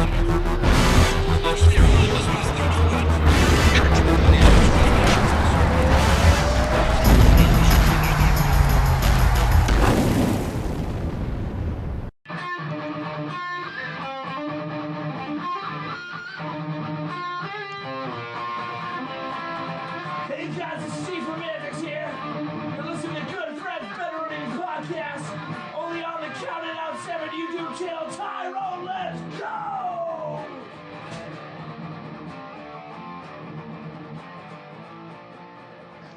Hey guys, it's Steve from Ethics here. You're listening to Good Friends Better Eating Podcast, only on the Counted Out 7 YouTube channel. Tyrone, let's go!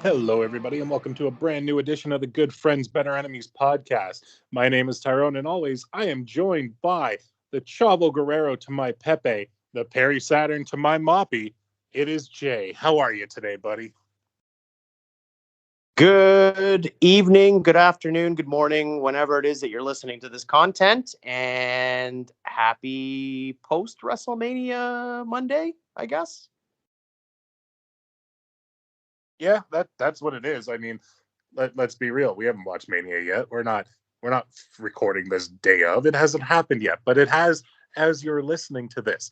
Hello, everybody, and welcome to a brand new edition of the Good Friends Better Enemies podcast. My name is Tyrone, and always I am joined by the Chavo Guerrero to my Pepe, the Perry Saturn to my Moppy. It is Jay. How are you today, buddy? Good evening, good afternoon, good morning, whenever it is that you're listening to this content, and happy post-WrestleMania Monday, I guess. Yeah, that's what it is. I mean, let's be real. We haven't watched Mania yet. We're not recording this day of. It hasn't happened yet, but it has. As you're listening to this,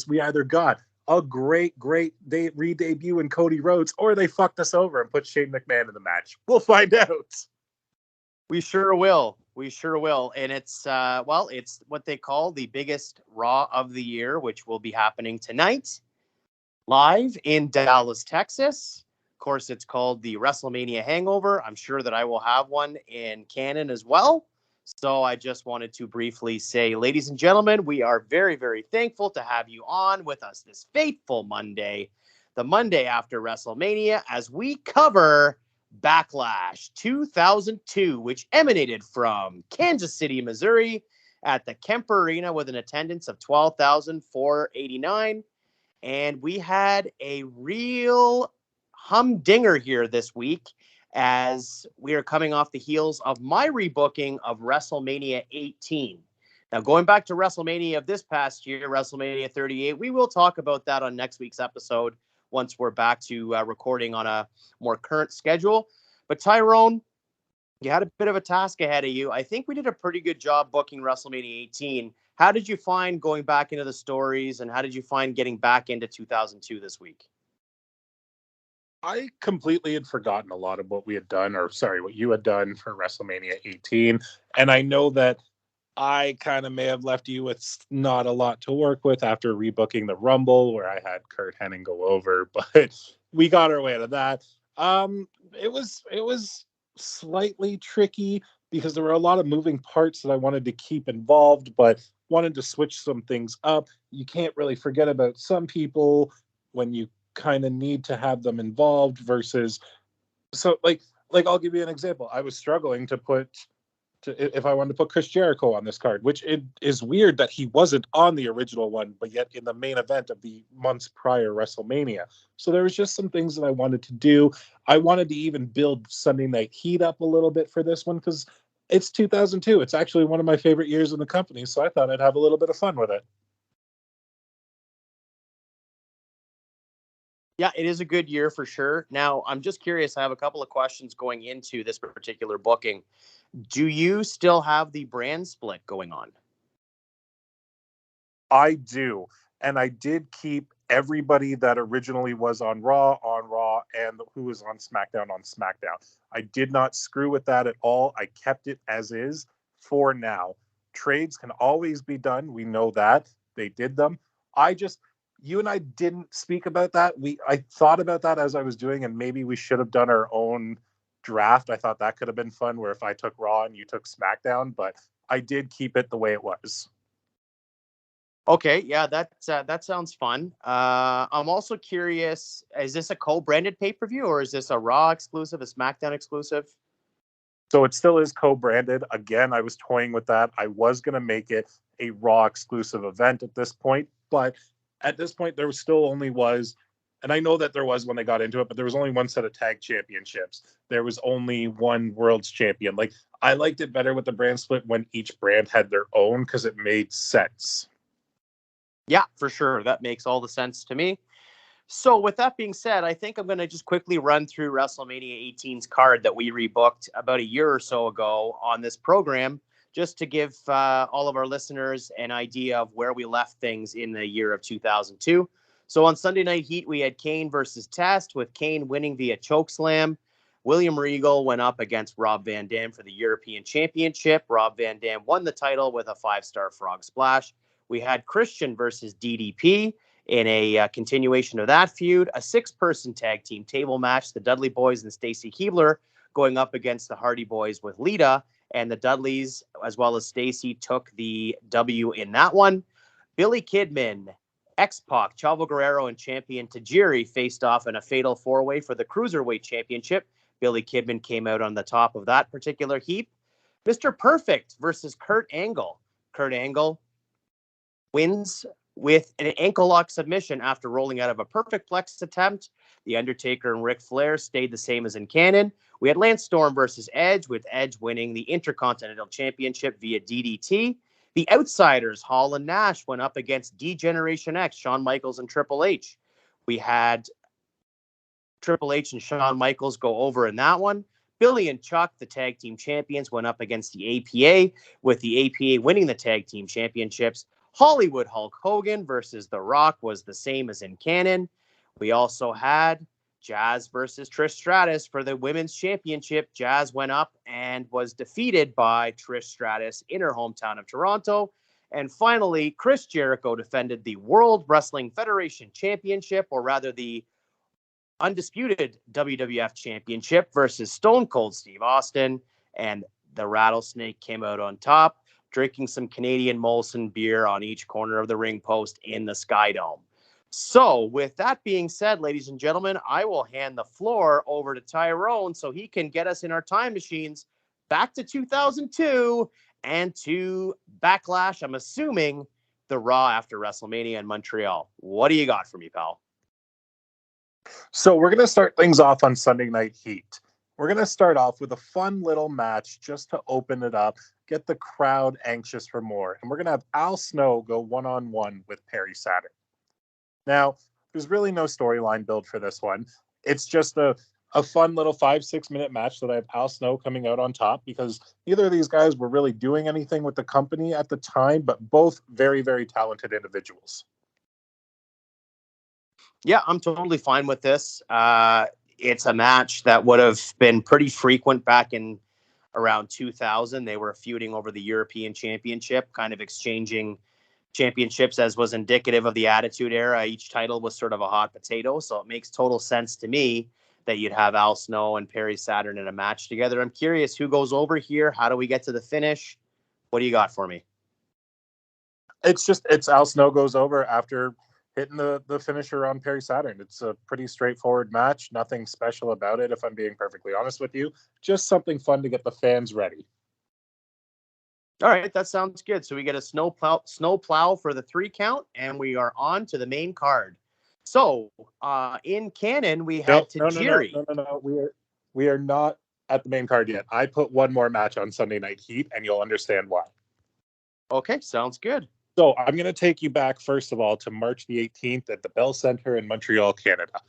we either got a great re-debut in Cody Rhodes, or they fucked us over and put Shane McMahon in the match. We'll find out. We sure will. And it's it's what they call the biggest Raw of the year, which will be happening tonight, live in Dallas, Texas. Of course, it's called the WrestleMania Hangover. I'm sure that I will have one in canon as well. So I just wanted to briefly say, ladies and gentlemen, we are very, very thankful to have you on with us this fateful Monday, the Monday after WrestleMania, as we cover Backlash 2002, which emanated from Kansas City, Missouri, at the Kemper Arena with an attendance of 12,489. And we had a real humdinger here this week, as we are coming off the heels of my rebooking of WrestleMania 18. Now, going back to WrestleMania of this past year, WrestleMania 38, we will talk about that on next week's episode once we're back to recording on a more current schedule. But Tyrone, you had a bit of a task ahead of you. I think we did a pretty good job booking WrestleMania 18. How did you find going back into the stories, and how did you find getting back into 2002 this week? I completely had forgotten a lot of what we had done, what you had done for WrestleMania 18. And I know that I kind of may have left you with not a lot to work with after rebooking the Rumble, where I had Kurt Hennig go over, but we got our way out of that. It was slightly tricky because there were a lot of moving parts that I wanted to keep involved, but wanted to switch some things up. You can't really forget about some people when you kind of need to have them involved versus like I'll give you an example. I was struggling if I wanted to put Chris Jericho on this card, which it is weird that he wasn't on the original one, but yet in the main event of the months prior WrestleMania. So there was just some things that I wanted to do. I wanted to even build Sunday Night Heat up a little bit for this one because it's 2002. It's actually one of my favorite years in the company, so I thought I'd have a little bit of fun with it. Yeah, it is a good year for sure. Now, I'm just curious. I have a couple of questions going into this particular booking. Do you still have the brand split going on? I do. And I did keep everybody that originally was on Raw, and who was on SmackDown. I did not screw with that at all. I kept it as is for now. Trades can always be done. We know that. They did them. You and I didn't speak about that. I thought about that as I was doing, and maybe we should have done our own draft. I thought that could have been fun, where if I took Raw and you took SmackDown, but I did keep it the way it was. Okay, yeah, that sounds fun. I'm also curious, is this a co-branded pay-per-view, or is this a Raw exclusive, a SmackDown exclusive? So it still is co-branded. Again, I was toying with that. I was going to make it a Raw exclusive event at this point, but at this point there was, and I know that there was when they got into it, but there was only one set of tag championships. There was only one world's champion. Like, I liked it better with the brand split when each brand had their own, because it made sense. Yeah, for sure. That makes all the sense to me. So with that being said, I think I'm going to just quickly run through WrestleMania 18's card that we rebooked about a year or so ago on this program, just to give all of our listeners an idea of where we left things in the year of 2002. So on Sunday Night Heat, we had Kane versus Test, with Kane winning via chokeslam. William Regal went up against Rob Van Dam for the European Championship. Rob Van Dam won the title with a 5-star frog splash. We had Christian versus DDP in a continuation of that feud, a 6-person tag team table match. The Dudley Boys and Stacy Keibler going up against the Hardy Boys with Leda, and the Dudleys, as well as Stacy, took the W in that one. Billy Kidman, X-Pac, Chavo Guerrero, and champion Tajiri faced off in a fatal 4-way for the Cruiserweight Championship. Billy Kidman came out on the top of that particular heap. Mr. Perfect versus Kurt Angle. Kurt Angle wins with an ankle lock submission after rolling out of a perfect plex attempt. The Undertaker and Ric Flair stayed the same as in canon. We had Lance Storm versus Edge, with Edge winning the Intercontinental Championship via DDT. The Outsiders, Hall and Nash, went up against D-Generation X, Shawn Michaels and Triple H. We had Triple H and Shawn Michaels go over in that one. Billy and Chuck, the tag team champions, went up against the APA, with the APA winning the tag team championships. Hollywood Hulk Hogan versus The Rock was the same as in canon. We also had Jazz versus Trish Stratus for the women's championship. Jazz went up and was defeated by Trish Stratus in her hometown of Toronto. And finally, Chris Jericho defended the World Wrestling Federation Championship, or rather the undisputed WWF Championship, versus Stone Cold Steve Austin. And the Rattlesnake came out on top, drinking some Canadian Molson beer on each corner of the ring post in the Sky Dome. So with that being said, ladies and gentlemen, I will hand the floor over to Tyrone so he can get us in our time machines back to 2002 and to Backlash. I'm assuming the Raw after WrestleMania in Montreal. What do you got for me, pal? So we're going to start things off on Sunday Night Heat. We're going to start off with a fun little match just to open it up, get the crowd anxious for more. And we're going to have Al Snow go one-on-one with Perry Saturn. Now, there's really no storyline build for this one. It's just a fun little 5-6 minute match that I have Al Snow coming out on top, because neither of these guys were really doing anything with the company at the time, but both very, very talented individuals. Yeah, I'm totally fine with this. It's a match that would have been pretty frequent back in around 2000. They were feuding over the European Championship, kind of exchanging championships, as was indicative of the Attitude Era. Each title was sort of a hot potato, so it makes total sense to me that you'd have Al Snow and Perry Saturn in a match together. I'm curious who goes over here. How do we get to the finish? What do you got for me? It's Al Snow goes over after hitting the finisher on Perry Saturn. It's a pretty straightforward match. Nothing special about it, if I'm being perfectly honest with you. Just something fun to get the fans ready. All right, that sounds good. So we get a snow plow for the 3 count, and we are on to the main card. So in canon, we had Tajiri. No. We are not at the main card yet. I put one more match on Sunday Night Heat, and you'll understand why. Okay, sounds good. So I'm going to take you back, first of all, to March the 18th at the Bell Center in Montreal, Canada.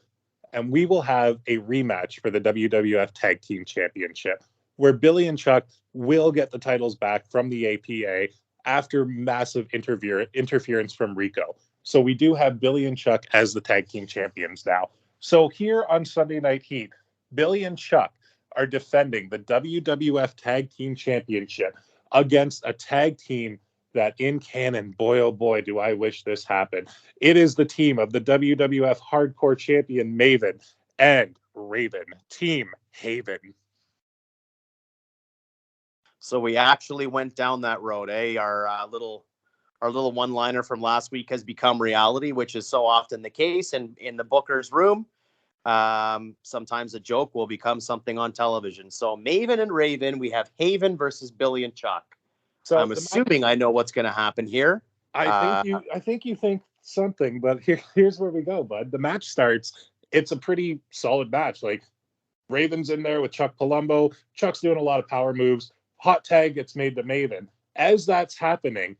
And we will have a rematch for the WWF Tag Team Championship, where Billy and Chuck will get the titles back from the APA after massive interference from Rico. So we do have Billy and Chuck as the tag team champions now. So here on Sunday Night Heat, Billy and Chuck are defending the WWF Tag Team Championship against a tag team that in canon, boy, oh boy, do I wish this happened. It is the team of the WWF Hardcore Champion Maven and Raven, Team Haven. So we actually went down that road, eh? Our little one-liner from last week has become reality, which is so often the case. And in the booker's room, sometimes a joke will become something on television. So Maven and Raven, we have Haven versus Billy and Chuck. So I'm assuming I know what's going to happen here. I think you think something, but here's where we go, bud. The match starts. It's a pretty solid match. Like, Raven's in there with Chuck Palumbo. Chuck's doing a lot of power moves. Hot tag gets made to Maven. As that's happening,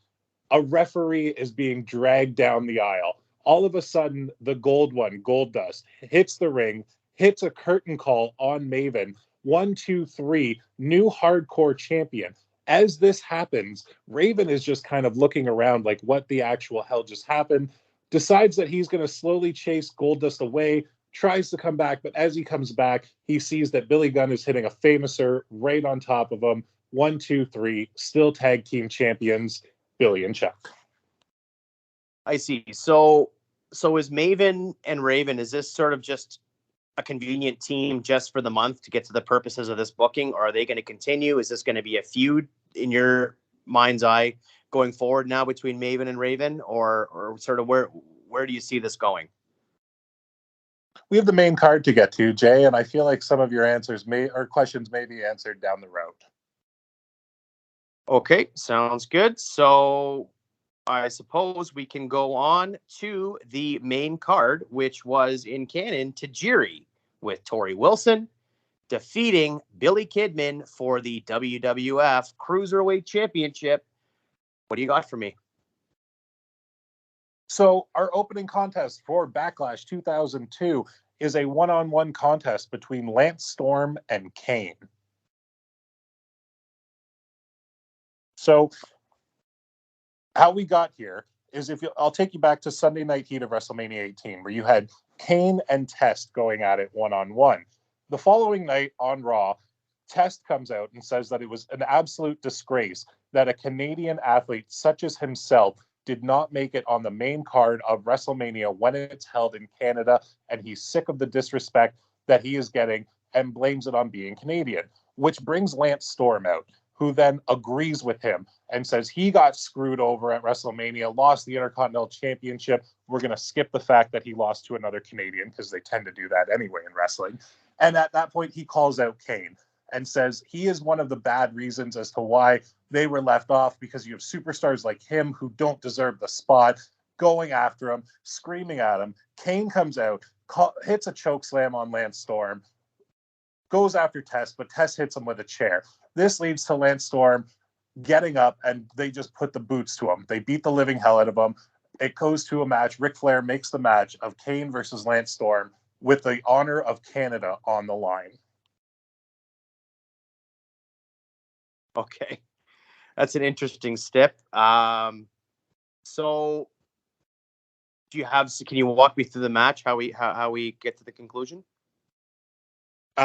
a referee is being dragged down the aisle. All of a sudden, the gold one, Goldust, hits the ring, hits a curtain call on Maven. 1, 2, 3, new hardcore champion. As this happens, Raven is just kind of looking around like what the actual hell just happened, decides that he's going to slowly chase Goldust away, tries to come back, but as he comes back, he sees that Billy Gunn is hitting a famouser right on top of him. 1, 2, 3, still tag team champions, Billy and Chuck. I see. So is Maven and Raven, is this sort of just a convenient team just for the month to get to the purposes of this booking, or are they going to continue? Is this going to be a feud in your mind's eye going forward now between Maven and Raven, or sort of where do you see this going? We have the main card to get to, Jay, and I feel like some of your questions may be answered down the road. Okay, sounds good. So I suppose we can go on to the main card, which was in canon Tajiri with Tori Wilson defeating Billy Kidman for the WWF Cruiserweight Championship. What do you got for me? So our opening contest for Backlash 2002 is a one-on-one contest between Lance Storm and Kane. So how we got here is I'll take you back to Sunday Night Heat of WrestleMania 18, where you had Kane and Test going at it one-on-one. The following night on Raw, Test comes out and says that it was an absolute disgrace that a Canadian athlete such as himself did not make it on the main card of WrestleMania when it's held in Canada, and he's sick of the disrespect that he is getting and blames it on being Canadian, which brings Lance Storm out, who then agrees with him and says he got screwed over at WrestleMania, lost the Intercontinental Championship. We're going to skip the fact that he lost to another Canadian because they tend to do that anyway in wrestling. And at that point, he calls out Kane and says he is one of the bad reasons as to why they were left off, because you have superstars like him who don't deserve the spot, going after him, screaming at him. Kane comes out, hits a choke slam on Lance Storm, goes after Test, but Test hits him with a chair. This leads to Lance Storm getting up, and they just put the boots to him. They beat the living hell out of him. It goes to a match. Ric Flair makes the match of Kane versus Lance Storm with the honor of Canada on the line. Okay. That's an interesting step. So can you walk me through the match, how we get to the conclusion?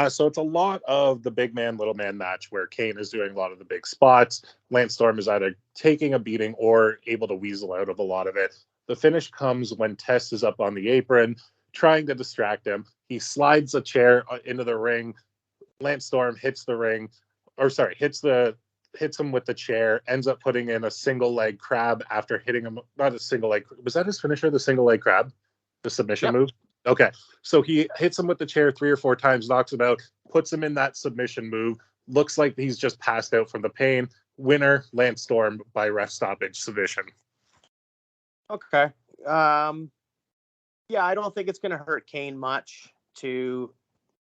So it's a lot of the big man, little man match where Kane is doing a lot of the big spots. Lance Storm is either taking a beating or able to weasel out of a lot of it. The finish comes when Test is up on the apron, trying to distract him. He slides a chair into the ring. Lance Storm hits him with the chair, ends up putting in a single leg crab after hitting him. Not a single leg. Was that his finisher, the single leg crab? The submission move? Okay. So he hits him with the chair 3 or 4 times, knocks him out, puts him in that submission move. Looks like he's just passed out from the pain. Winner, Lance Storm by ref stoppage submission. Okay. Yeah, I don't think it's going to hurt Kane much to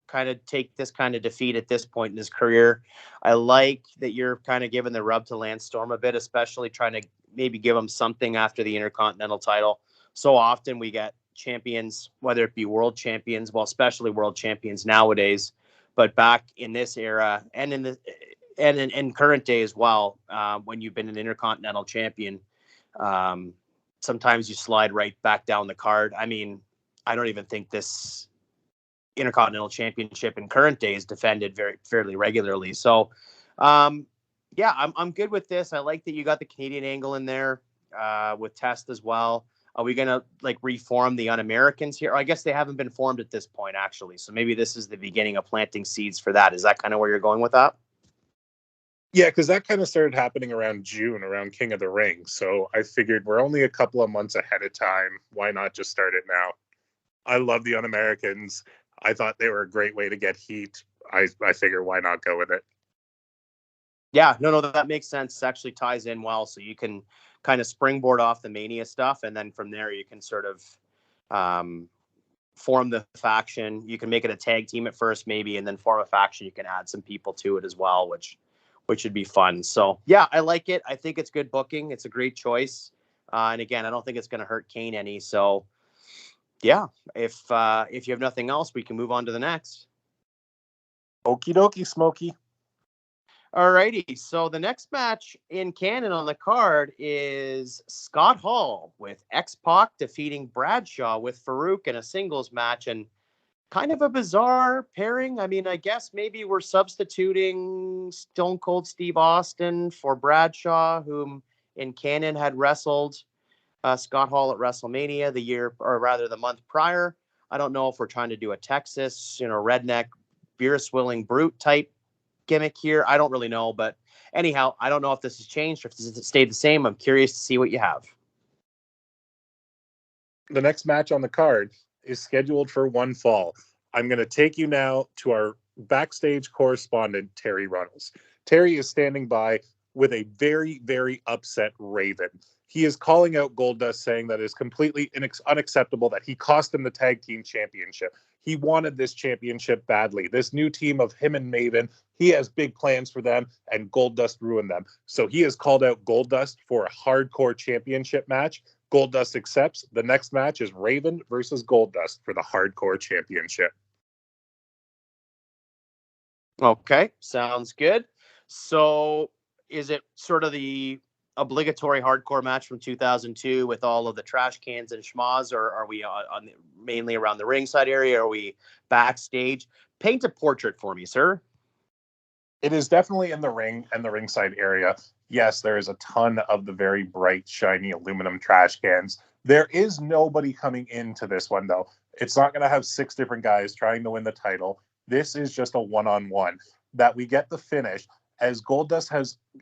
kind of take this kind of defeat at this point in his career. I like that you're kind of giving the rub to Lance Storm a bit, especially trying to maybe give him something after the Intercontinental title. So often we get champions, whether it be world champions, well, especially world champions nowadays, but back in this era and in current day as well, when you've been an Intercontinental champion, sometimes you slide right back down the card. I mean, I don't even think this Intercontinental Championship in current days defended fairly regularly. So, yeah, I'm good with this. I like that you got the Canadian angle in there with Test as well. Are we going to reform the Un-Americans here? I guess they haven't been formed at this point, actually. So maybe this is the beginning of planting seeds for that. Is that kind of where you're going with that? Yeah, because that kind of started happening around June, around King of the Ring. So I figured we're only a couple of months ahead of time. Why not just start it now? I love the Un-Americans. I thought they were a great way to get heat. I figure why not go with it? Yeah, no, that makes sense. It actually ties in well. So you can kind of springboard off the Mania stuff. And then from there, you can sort of form the faction. You can make it a tag team at first, maybe, and then form a faction. You can add some people to it as well, which would be fun. So, yeah, I like it. I think it's good booking. It's a great choice. And again, I don't think it's going to hurt Kane any. So, yeah, if you have nothing else, we can move on to the next. Okie dokie, Smokey. Alrighty, so the next match in canon on the card is Scott Hall with X-Pac defeating Bradshaw with Farouk in a singles match, and kind of a bizarre pairing. I mean, I guess maybe we're substituting Stone Cold Steve Austin for Bradshaw, whom in canon had wrestled Scott Hall at WrestleMania the year, or rather the month prior. I don't know if we're trying to do a Texas, redneck, beer swilling brute type gimmick here. I don't really know, but anyhow, I don't know if this has changed or if this has stayed the same. I'm curious to see what you have. The next match on the card is scheduled for one fall. I'm going to take you now to our backstage correspondent, Terry Runnels. Terry is standing by with a very, very upset Raven. He is calling out Goldust, saying that it is completely unacceptable that he cost him the tag team championship. He wanted this championship badly. This new team of him and Maven, he has big plans for them, and Goldust ruined them. So he has called out Goldust for a hardcore championship match. Goldust accepts. The next match is Raven versus Goldust for the hardcore championship. Okay, sounds good. So is it sort of the obligatory hardcore match from 2002 with all of the trash cans and schmaz, or are we mainly around the ringside area? Are we backstage? Paint a portrait for me, sir. It is definitely in the ring and the ringside area. Yes, there is a ton of the very bright, shiny aluminum trash cans. There is nobody coming into this one, though. It's not going to have 6 different guys trying to win the title. This is just a one-on-one that we get the finish as Goldust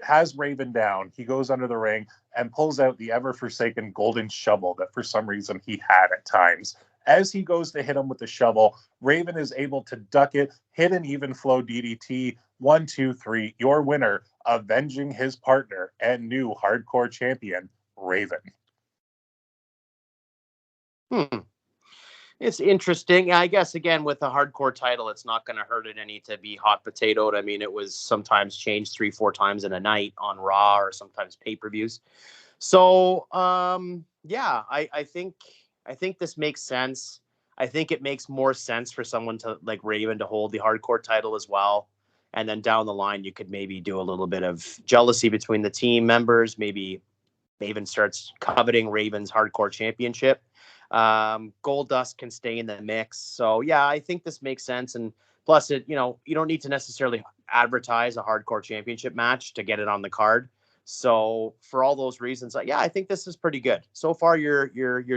has Raven down. He goes under the ring and pulls out the ever-forsaken golden shovel that for some reason he had at times. As he goes to hit him with the shovel, Raven is able to duck it, hit an even flow DDT. 1, 2, 3. Your winner, avenging his partner and new hardcore champion, Raven. It's interesting. I guess, again, with a hardcore title, it's not going to hurt it any to be hot potatoed. I mean, it was sometimes changed 3-4 times in a night on Raw or sometimes pay-per-views. So, yeah, I think this makes sense. I think it makes more sense for someone to like Raven to hold the hardcore title as well. And then down the line, you could maybe do a little bit of jealousy between the team members. Maybe Maven starts coveting Raven's hardcore championship. Goldust can stay in the mix. So yeah, I think this makes sense. And plus, you don't need to necessarily advertise a hardcore championship match to get it on the card. So for all those reasons, yeah, I think this is pretty good. So far, you're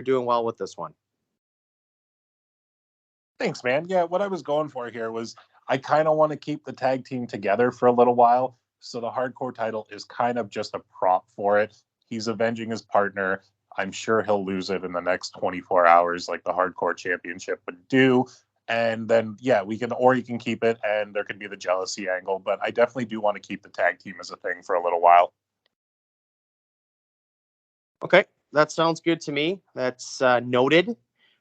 doing well with this one. Thanks, man. Yeah, what I was going for here was I kind of want to keep the tag team together for a little while. So the hardcore title is kind of just a prop for it. He's avenging his partner. I'm sure he'll lose it in the next 24 hours like the hardcore championship would do. And then, yeah, you can keep it and there can be the jealousy angle. But I definitely do want to keep the tag team as a thing for a little while. Okay, that sounds good to me. That's noted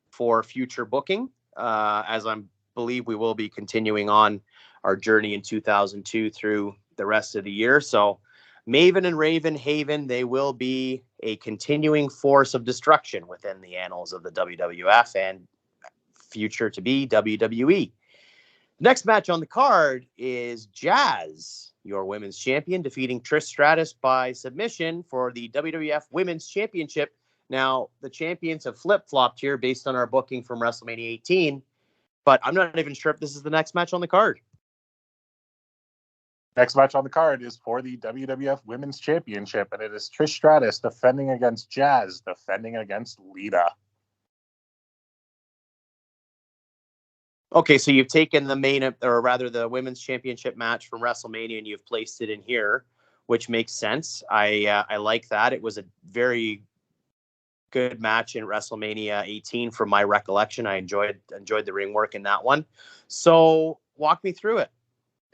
for future booking. As I believe we will be continuing on our journey in 2002 through the rest of the year. So Maven and Raven Haven, they will be a continuing force of destruction within the annals of the WWF and future to be WWE. Next match on the card is Jazz, your women's champion, defeating Trish Stratus by submission for the WWF Women's Championship. Now, the champions have flip-flopped here based on our booking from WrestleMania 18, but I'm not even sure if this is the next match on the card. Next match on the card is for the WWF Women's Championship, and it is Trish Stratus defending against Jazz, defending against Leda. Okay, so you've taken the Women's Championship match from WrestleMania and you've placed it in here, which makes sense. I like that. It was a very good match in WrestleMania 18 from my recollection. I enjoyed the ring work in that one. So walk me through it.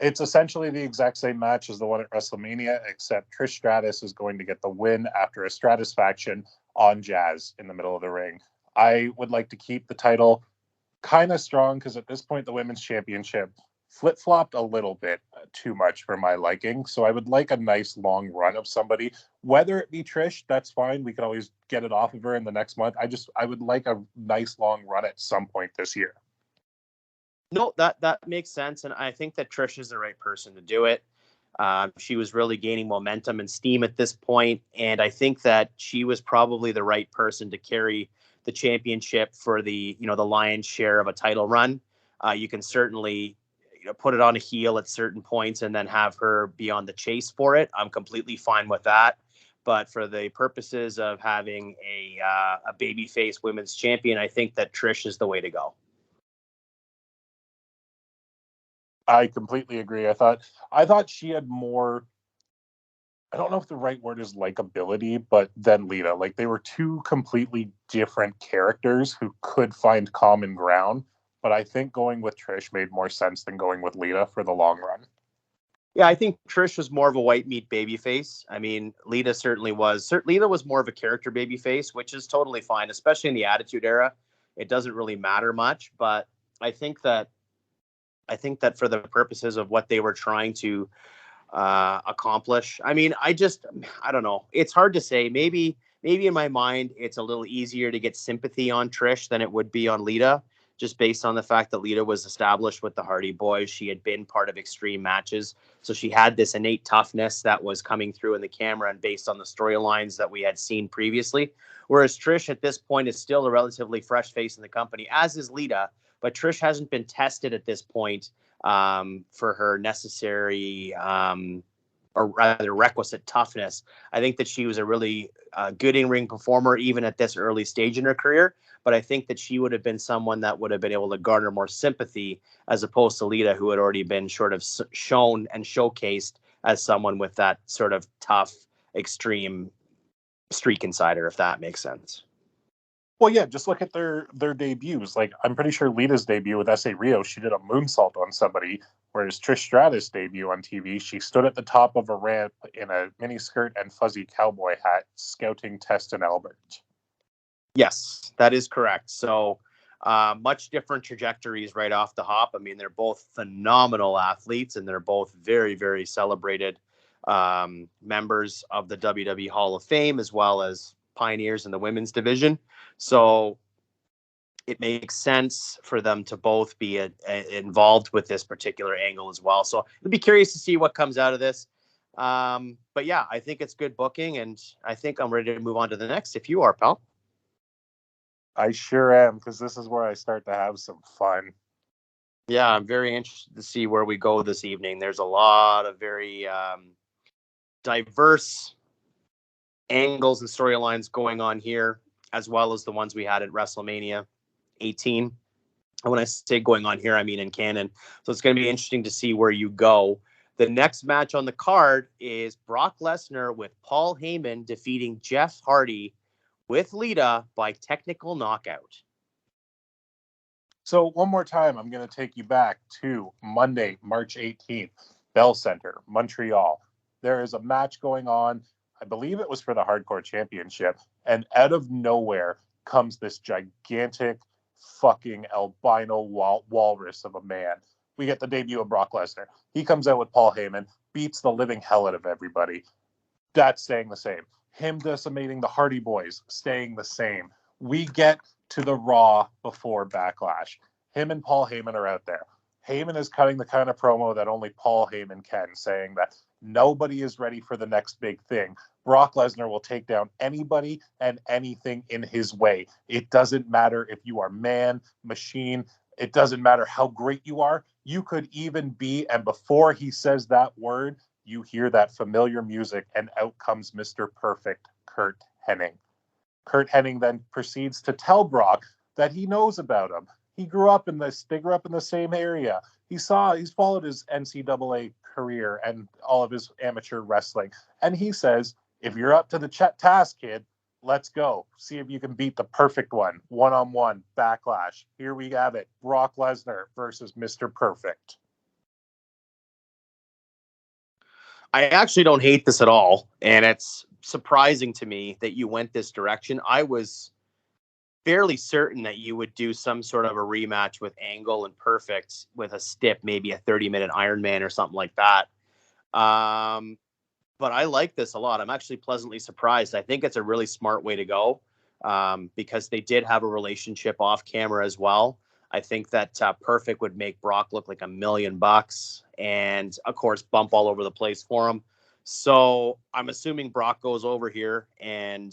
It's essentially the exact same match as the one at WrestleMania, except Trish Stratus is going to get the win after a Stratusfaction on Jazz in the middle of the ring. I would like to keep the title kind of strong because at this point the Women's Championship flip-flopped a little bit too much for my liking. So I would like a nice long run of somebody, whether it be Trish, that's fine. We can always get it off of her in the next month. I would like a nice long run at some point this year. No, that makes sense. And I think that Trish is the right person to do it. She was really gaining momentum and steam at this point, and I think that she was probably the right person to carry the championship for the lion's share of a title run. You can certainly put it on a heel at certain points and then have her be on the chase for it. I'm completely fine with that. But for the purposes of having a babyface women's champion, I think that Trish is the way to go. I completely agree. I thought she had more, I don't know if the right word is likability, but than Leda. Like, they were two completely different characters who could find common ground. But I think going with Trish made more sense than going with Leda for the long run. Yeah, I think Trish was more of a white meat babyface. I mean, Leda certainly was. Leda was more of a character babyface, which is totally fine, especially in the Attitude Era. It doesn't really matter much, but I think that for the purposes of what they were trying to accomplish, I mean, I don't know. It's hard to say. Maybe in my mind, it's a little easier to get sympathy on Trish than it would be on Leda, just based on the fact that Leda was established with the Hardy Boys. She had been part of extreme matches. So she had this innate toughness that was coming through in the camera and based on the storylines that we had seen previously. Whereas Trish at this point is still a relatively fresh face in the company, as is Leda. But Trish hasn't been tested at this point for her necessary or rather requisite toughness. I think that she was a really good in-ring performer even at this early stage in her career. But I think that she would have been someone that would have been able to garner more sympathy as opposed to Leda, who had already been sort of shown and showcased as someone with that sort of tough, extreme streak inside her, if that makes sense. Well, yeah, just look at their debuts. Like, I'm pretty sure Lita's debut with SA Rio, she did a moonsault on somebody, whereas Trish Stratus' debut on TV, she stood at the top of a ramp in a miniskirt and fuzzy cowboy hat, scouting Test and Albert. Yes, that is correct. So much different trajectories right off the hop. I mean, they're both phenomenal athletes, and they're both very, very celebrated members of the WWE Hall of Fame, as well as pioneers in the women's division. So it makes sense for them to both be involved with this particular angle as well. So I'd be curious to see what comes out of this. But yeah, I think it's good booking, and I think I'm ready to move on to the next. If you are, pal. I sure am, because this is where I start to have some fun. Yeah, I'm very interested to see where we go this evening. There's a lot of very diverse angles and storylines going on here, as well as the ones we had at WrestleMania 18. And when I say going on here, I mean in canon. So it's going to be interesting to see where you go. The next match on the card is Brock Lesnar with Paul Heyman defeating Jeff Hardy with Leda by technical knockout. So one more time, I'm going to take you back to Monday, March 18th, Bell Center, Montreal. There is a match going on. I believe it was for the Hardcore Championship. And out of nowhere comes this gigantic fucking albino walrus of a man. We get the debut of Brock Lesnar. He comes out with Paul Heyman, beats the living hell out of everybody. That's staying the same. Him decimating the Hardy Boys, staying the same. We get to the Raw before Backlash. Him and Paul Heyman are out there. Heyman is cutting the kind of promo that only Paul Heyman can, saying that nobody is ready for the next big thing. Brock Lesnar will take down anybody and anything in his way. It doesn't matter if you are man, machine. It doesn't matter how great you are. You could even be, and before he says that word, you hear that familiar music, and out comes Mr. Perfect, Curt Hennig. Curt Hennig then proceeds to tell Brock that he knows about him. They grew up in the same area. He's followed his NCAA career and all of his amateur wrestling. And he says, if you're up to the task, kid, let's go. See if you can beat the perfect one-on-one, Backlash. Here we have it. Brock Lesnar versus Mr. Perfect. I actually don't hate this at all, and it's surprising to me that you went this direction. I was fairly certain that you would do some sort of a rematch with Angle and Perfect with a stip, maybe a 30-minute Iron Man or something like that. But I like this a lot. I'm actually pleasantly surprised. I think it's a really smart way to go because they did have a relationship off camera as well. I think that Perfect would make Brock look like $1 million and, of course, bump all over the place for him. So I'm assuming Brock goes over here, and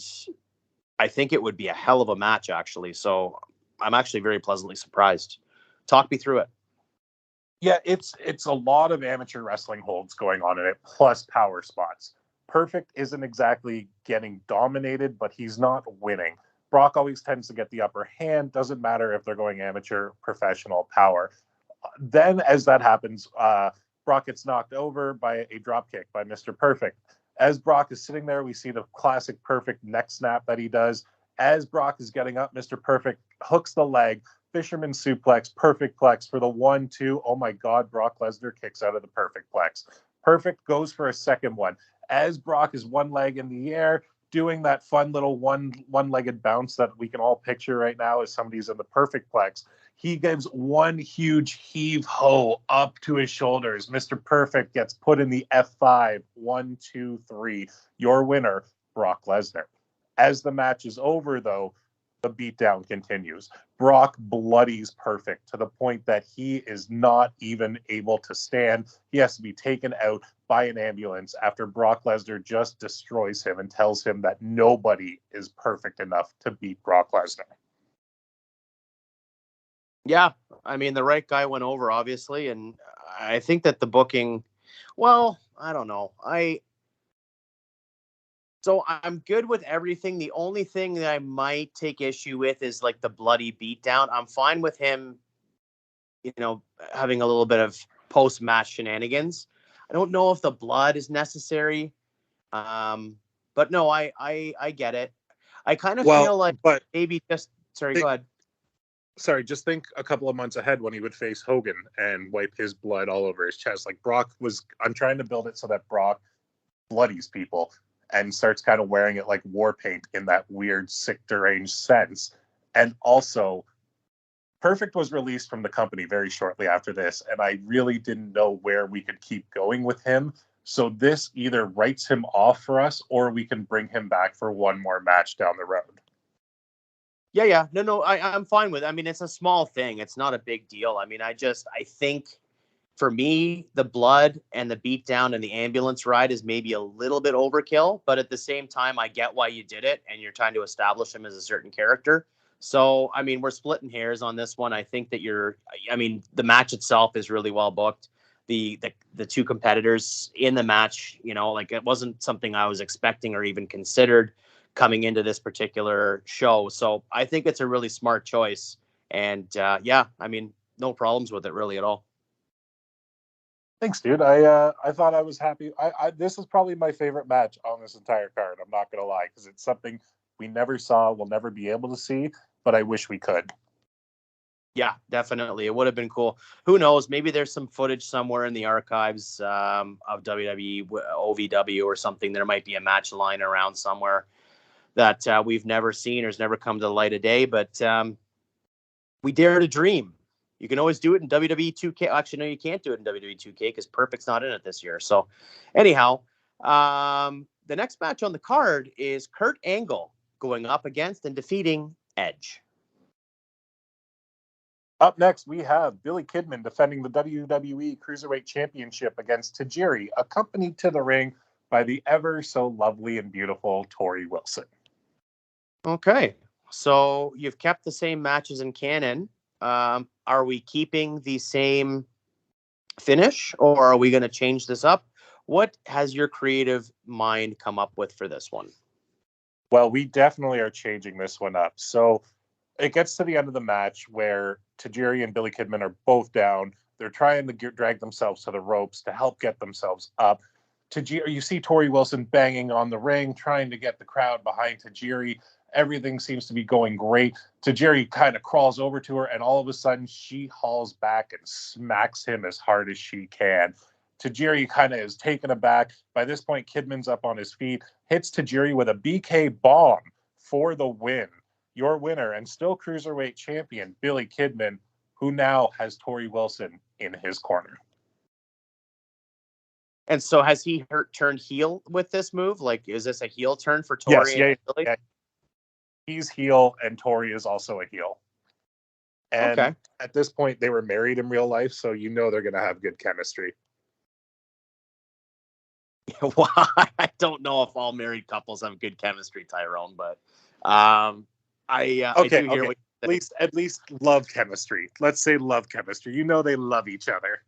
I think it would be a hell of a match, actually. So I'm actually very pleasantly surprised. Talk me through it. Yeah, it's a lot of amateur wrestling holds going on in it, plus power spots. Perfect isn't exactly getting dominated, but he's not winning. Brock always tends to get the upper hand. Doesn't matter if they're going amateur, professional, power. Then, as that happens, Brock gets knocked over by a drop kick by Mr. Perfect. As Brock is sitting there, we see the classic Perfect neck snap that he does. As Brock is getting up, Mr. Perfect hooks the leg, fisherman suplex, perfect plex for the 1-2. Oh my God, Brock Lesnar kicks out of the perfect plex. Perfect goes for a second one. As Brock is one leg in the air, doing that fun little one-legged bounce that we can all picture right now as somebody's in the perfect plex, he gives one huge heave-ho up to his shoulders. Mr. Perfect gets put in the F5. 1, 2, 3. Your winner, Brock Lesnar. As the match is over, though, the beatdown continues. Brock bloodies Perfect to the point that he is not even able to stand. He has to be taken out by an ambulance after Brock Lesnar just destroys him and tells him that nobody is perfect enough to beat Brock Lesnar. Yeah, I mean, the right guy went over, obviously, and I think that the booking, well, I don't know. So I'm good with everything. The only thing that I might take issue with is like the bloody beatdown. I'm fine with him, having a little bit of post-match shenanigans. I don't know if the blood is necessary. But no, I get it. I kind of feel like maybe just, sorry, go ahead. Sorry, just think a couple of months ahead when he would face Hogan and wipe his blood all over his chest. Like I'm trying to build it so that Brock bloodies people and starts kind of wearing it like war paint in that weird, sick, deranged sense. And also, Perfect was released from the company very shortly after this, and I really didn't know where we could keep going with him. So this either writes him off for us, or we can bring him back for one more match down the road. Yeah. No, I'm fine with it. I mean, it's a small thing. It's not a big deal. I mean, I think for me, the blood and the beatdown and the ambulance ride is maybe a little bit overkill, but at the same time, I get why you did it, and you're trying to establish him as a certain character. So, I mean, we're splitting hairs on this one. I think that the match itself is really well booked. The two competitors in the match, like it wasn't something I was expecting or even considered coming into this particular show. So I think it's a really smart choice. And I mean, no problems with it really at all. Thanks, dude. I thought I was happy. This is probably my favorite match on this entire card. I'm not gonna lie, because it's something we never saw, we'll never be able to see, but I wish we could. Yeah, definitely. It would have been cool. Who knows? Maybe there's some footage somewhere in the archives of WWE OVW or something. There might be a match lying around somewhere that we've never seen or has never come to the light of day. But we dare to dream. You can always do it in WWE 2K. Actually, no, you can't do it in WWE 2K because Perfect's not in it this year. So anyhow, the next match on the card is Kurt Angle going up against and defeating Edge. Up next, we have Billy Kidman defending the WWE Cruiserweight Championship against Tajiri, accompanied to the ring by the ever so lovely and beautiful Tori Wilson. Okay, so you've kept the same matches in canon. Are we keeping the same finish, or are we going to change this up? What has your creative mind come up with for this one? Well, we definitely are changing this one up. So it gets to the end of the match where Tajiri and Billy Kidman are both down. They're trying to drag themselves to the ropes to help get themselves up. You see Tori Wilson banging on the ring, trying to get the crowd behind Tajiri. Everything seems to be going great. Tajiri kind of crawls over to her, and all of a sudden she hauls back and smacks him as hard as she can. Tajiri kind of is taken aback. By this point, Kidman's up on his feet, hits Tajiri with a BK bomb for the win. Your winner and still Cruiserweight champion, Billy Kidman, who now has Tori Wilson in his corner. And so has he turned heel with this move? Like, is this a heel turn for Yes, Tori? yeah. He's heel, and Tori is also a heel. And Okay. at this point, they were married in real life, so you know they're going to have good chemistry. Well, I don't know if all married couples have good chemistry, Tyrone, but I do hear Okay. what At least love chemistry. Let's say love chemistry. You know they love each other.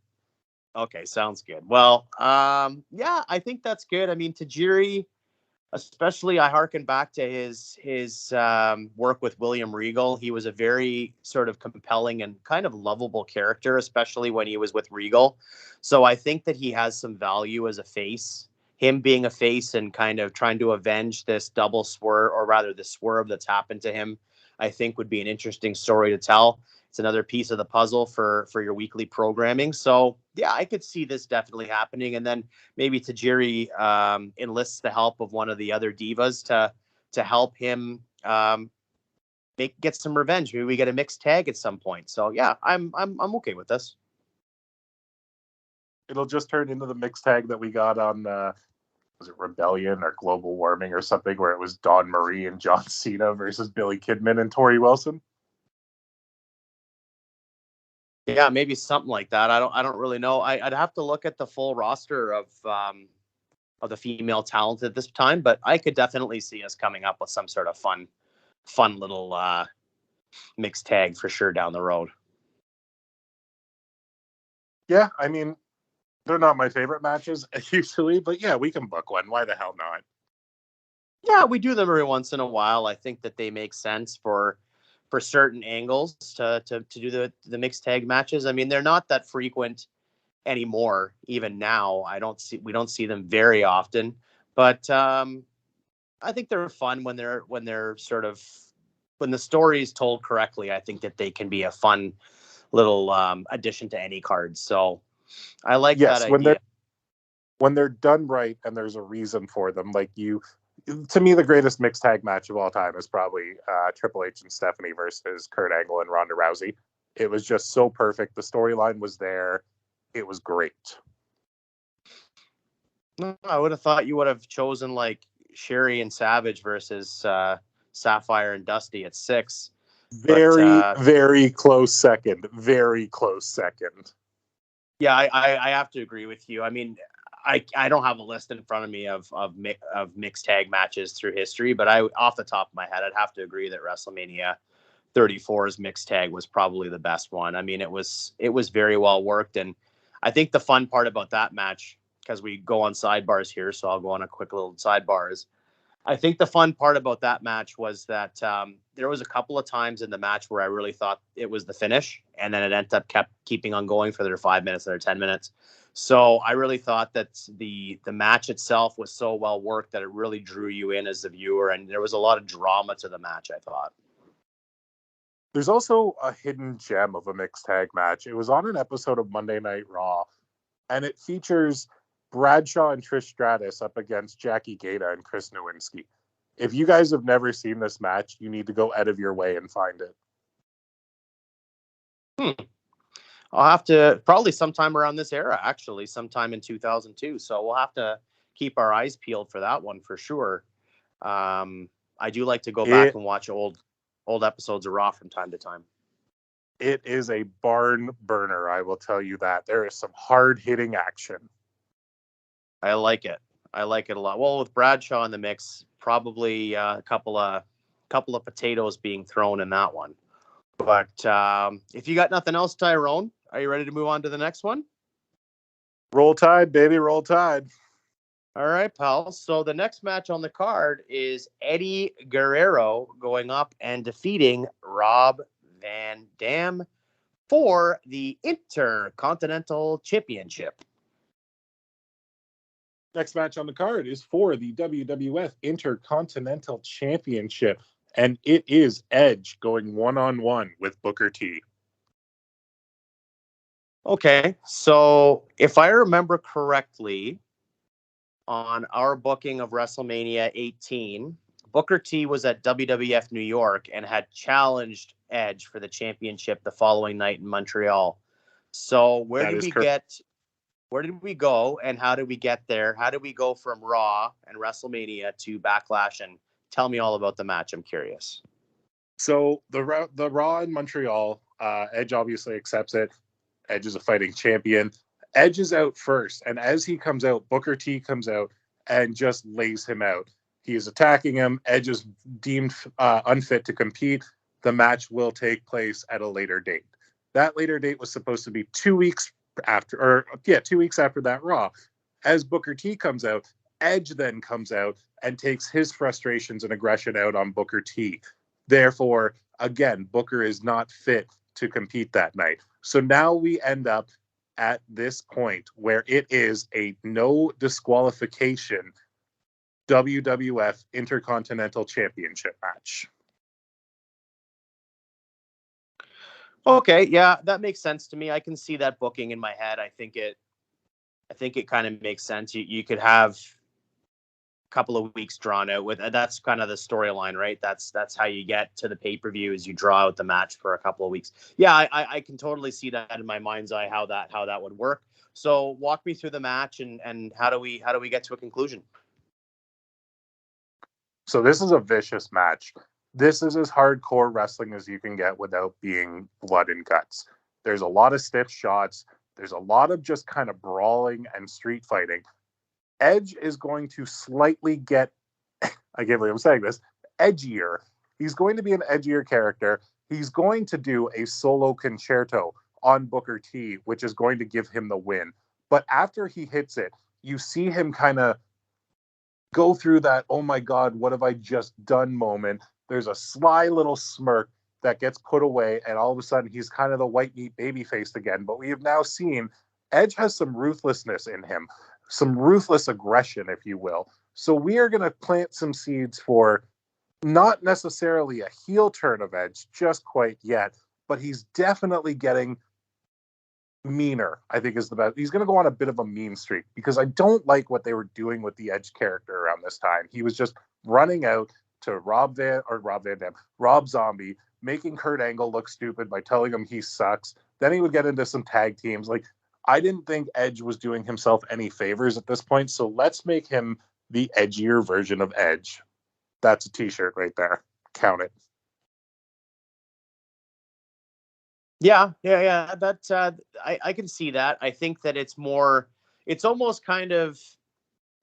Okay, sounds good. Well, yeah, I think that's good. I mean, Tajiri, especially, I harken back to his work with William Regal. He was a very sort of compelling and kind of lovable character, especially when he was with Regal. So I think that he has some value as a face. Him being a face and kind of trying to avenge this double swerve, or rather the swerve that's happened to him, I think would be an interesting story to tell. It's another piece of the puzzle for your weekly programming. So yeah, I could see this definitely happening. And then maybe Tajiri enlists the help of one of the other divas to help him get some revenge. Maybe we get a mixed tag at some point. So yeah, I'm okay with this. It'll just turn into the mixed tag that we got on was it Rebellion or Global Warming or something, where it was Dawn Marie and John Cena versus Billy Kidman and Tori Wilson. Yeah, maybe something like that. I don't really know. I'd have to look at the full roster of the female talent at this time, but I could definitely see us coming up with some sort of fun little mixed tag for sure down the road. Yeah, I mean, they're not my favorite matches usually, but yeah, we can book one. Why the hell not? Yeah, we do them every once in a while. I think that they make sense for certain angles to do the mixed tag matches. I mean, they're not that frequent anymore. Even now, we don't see them very often, but I think they're fun when they're sort of when the story is told correctly. I think that they can be a fun little addition to any card. So I like that Yes, idea. when they're done right and there's a reason for them. Like to me, the greatest mixed tag match of all time is probably Triple H and Stephanie versus Kurt Angle and Ronda Rousey. It was just so perfect. The storyline was there. It was great. No, I would have thought you would have chosen like Sherry and Savage versus Sapphire and Dusty at 6. Very, very close second. Very close second. Yeah, I have to agree with you. I mean, I don't have a list in front of me of mixed tag matches through history, but off the top of my head, I'd have to agree that WrestleMania 34's mixed tag was probably the best one. I mean, it was very well worked, and I think the fun part about that match, because we go on sidebars here, so I'll go on a quick little sidebars. I think the fun part about that match was that there was a couple of times in the match where I really thought it was the finish, and then it ended up keeping on going for their 5 minutes, their 10 minutes. So I really thought that the match itself was so well worked that it really drew you in as a viewer, and there was a lot of drama to the match, I thought. There's also a hidden gem of a mixed tag match. It was on an episode of Monday Night Raw, and it features Bradshaw and Trish Stratus up against Jackie Gata and Chris Nowinski. If you guys have never seen this match, you need to go out of your way and find it. I'll have to probably sometime around this era, actually, sometime in 2002. So we'll have to keep our eyes peeled for that one for sure. I do like to go back and watch old episodes of Raw from time to time. It is a barn burner, I will tell you that. There is some hard-hitting action. I like it. I like it a lot. Well, with Bradshaw in the mix, probably a couple of potatoes being thrown in that one. But if you got nothing else, Tyrone, are you ready to move on to the next one? Roll Tide, baby, roll Tide. All right, pal. So the next match on the card is Eddie Guerrero going up and defeating Rob Van Dam for the Intercontinental Championship. Next match on the card is for the WWF Intercontinental Championship, and it is Edge going one-on-one with Booker T. Okay, so if I remember correctly, on our booking of WrestleMania 18, Booker T was at WWF New York and had challenged Edge for the championship the following night in Montreal. So where did we go and how did we get there? How did we go from Raw and WrestleMania to Backlash? And tell me all about the match. I'm curious. So the Raw in Montreal Edge obviously accepts it. Edge is a fighting champion. Edge is out first, and as he comes out, Booker T comes out and just lays him out. He is attacking him. Edge is deemed unfit to compete. The match will take place at a later date. That later date was supposed to be 2 weeks after, 2 weeks after that Raw. As Booker T comes out, Edge then comes out and takes his frustrations and aggression out on Booker T. Therefore, again, Booker is not fit to compete that night. So now we end up at this point where it is a no disqualification WWF Intercontinental Championship match. Okay, yeah, that makes sense to me. I can see that booking in my head. I think it kind of makes sense. You could have a couple of weeks drawn out with that's kind of the storyline, right? That's how you get to the pay-per-view is you draw out the match for a couple of weeks. Yeah, I can totally see that in my mind's eye how that would work. So walk me through the match and how do we get to a conclusion? So this is a vicious match. This is as hardcore wrestling as you can get without being blood and guts. There's a lot of stiff shots. There's a lot of just kind of brawling and street fighting. Edge is going to slightly get, I can't believe I'm saying this, edgier. He's going to be an edgier character. He's going to do a solo concerto on Booker T, which is going to give him the win. But after he hits it, you see him kind of go through that, oh my God, what have I just done moment. There's a sly little smirk that gets put away, and all of a sudden he's kind of the white meat baby faced again. But we have now seen Edge has some ruthlessness in him, some ruthless aggression, if you will. So we are going to plant some seeds for not necessarily a heel turn of Edge just quite yet, but he's definitely getting meaner, I think is the best. He's going to go on a bit of a mean streak because I don't like what they were doing with the Edge character around this time. He was just running out to Rob Zombie, making Kurt Angle look stupid by telling him he sucks. Then he would get into some tag teams. Like, I didn't think Edge was doing himself any favors at this point, so let's make him the edgier version of Edge. That's a t-shirt right there. Count it. Yeah. That's I can see that. I think that it's almost kind of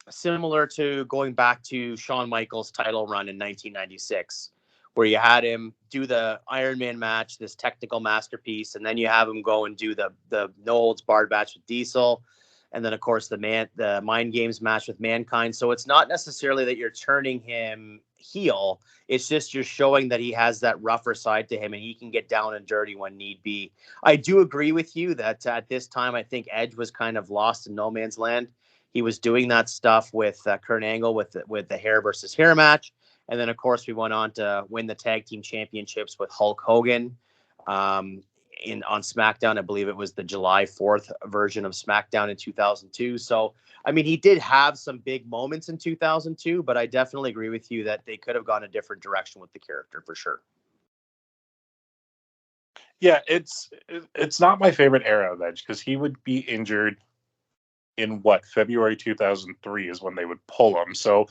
similar to going back to Shawn Michaels' title run in 1996, where you had him do the Iron Man match, this technical masterpiece, and then you have him go and do the no holds barred match with Diesel, and then of course the Mind Games match with Mankind. So it's not necessarily that you're turning him heel. It's just you're showing that he has that rougher side to him and he can get down and dirty when need be. I do agree with you that at this time, I think Edge was kind of lost in no man's land. He was doing that stuff with Kurt Angle with the hair versus hair match. And then, of course, we went on to win the tag team championships with Hulk Hogan on SmackDown. I believe it was the July 4th version of SmackDown in 2002. So, I mean, he did have some big moments in 2002, but I definitely agree with you that they could have gone a different direction with the character for sure. Yeah, it's not my favorite era of Edge because he would be injured in February 2003 is when they would pull him. So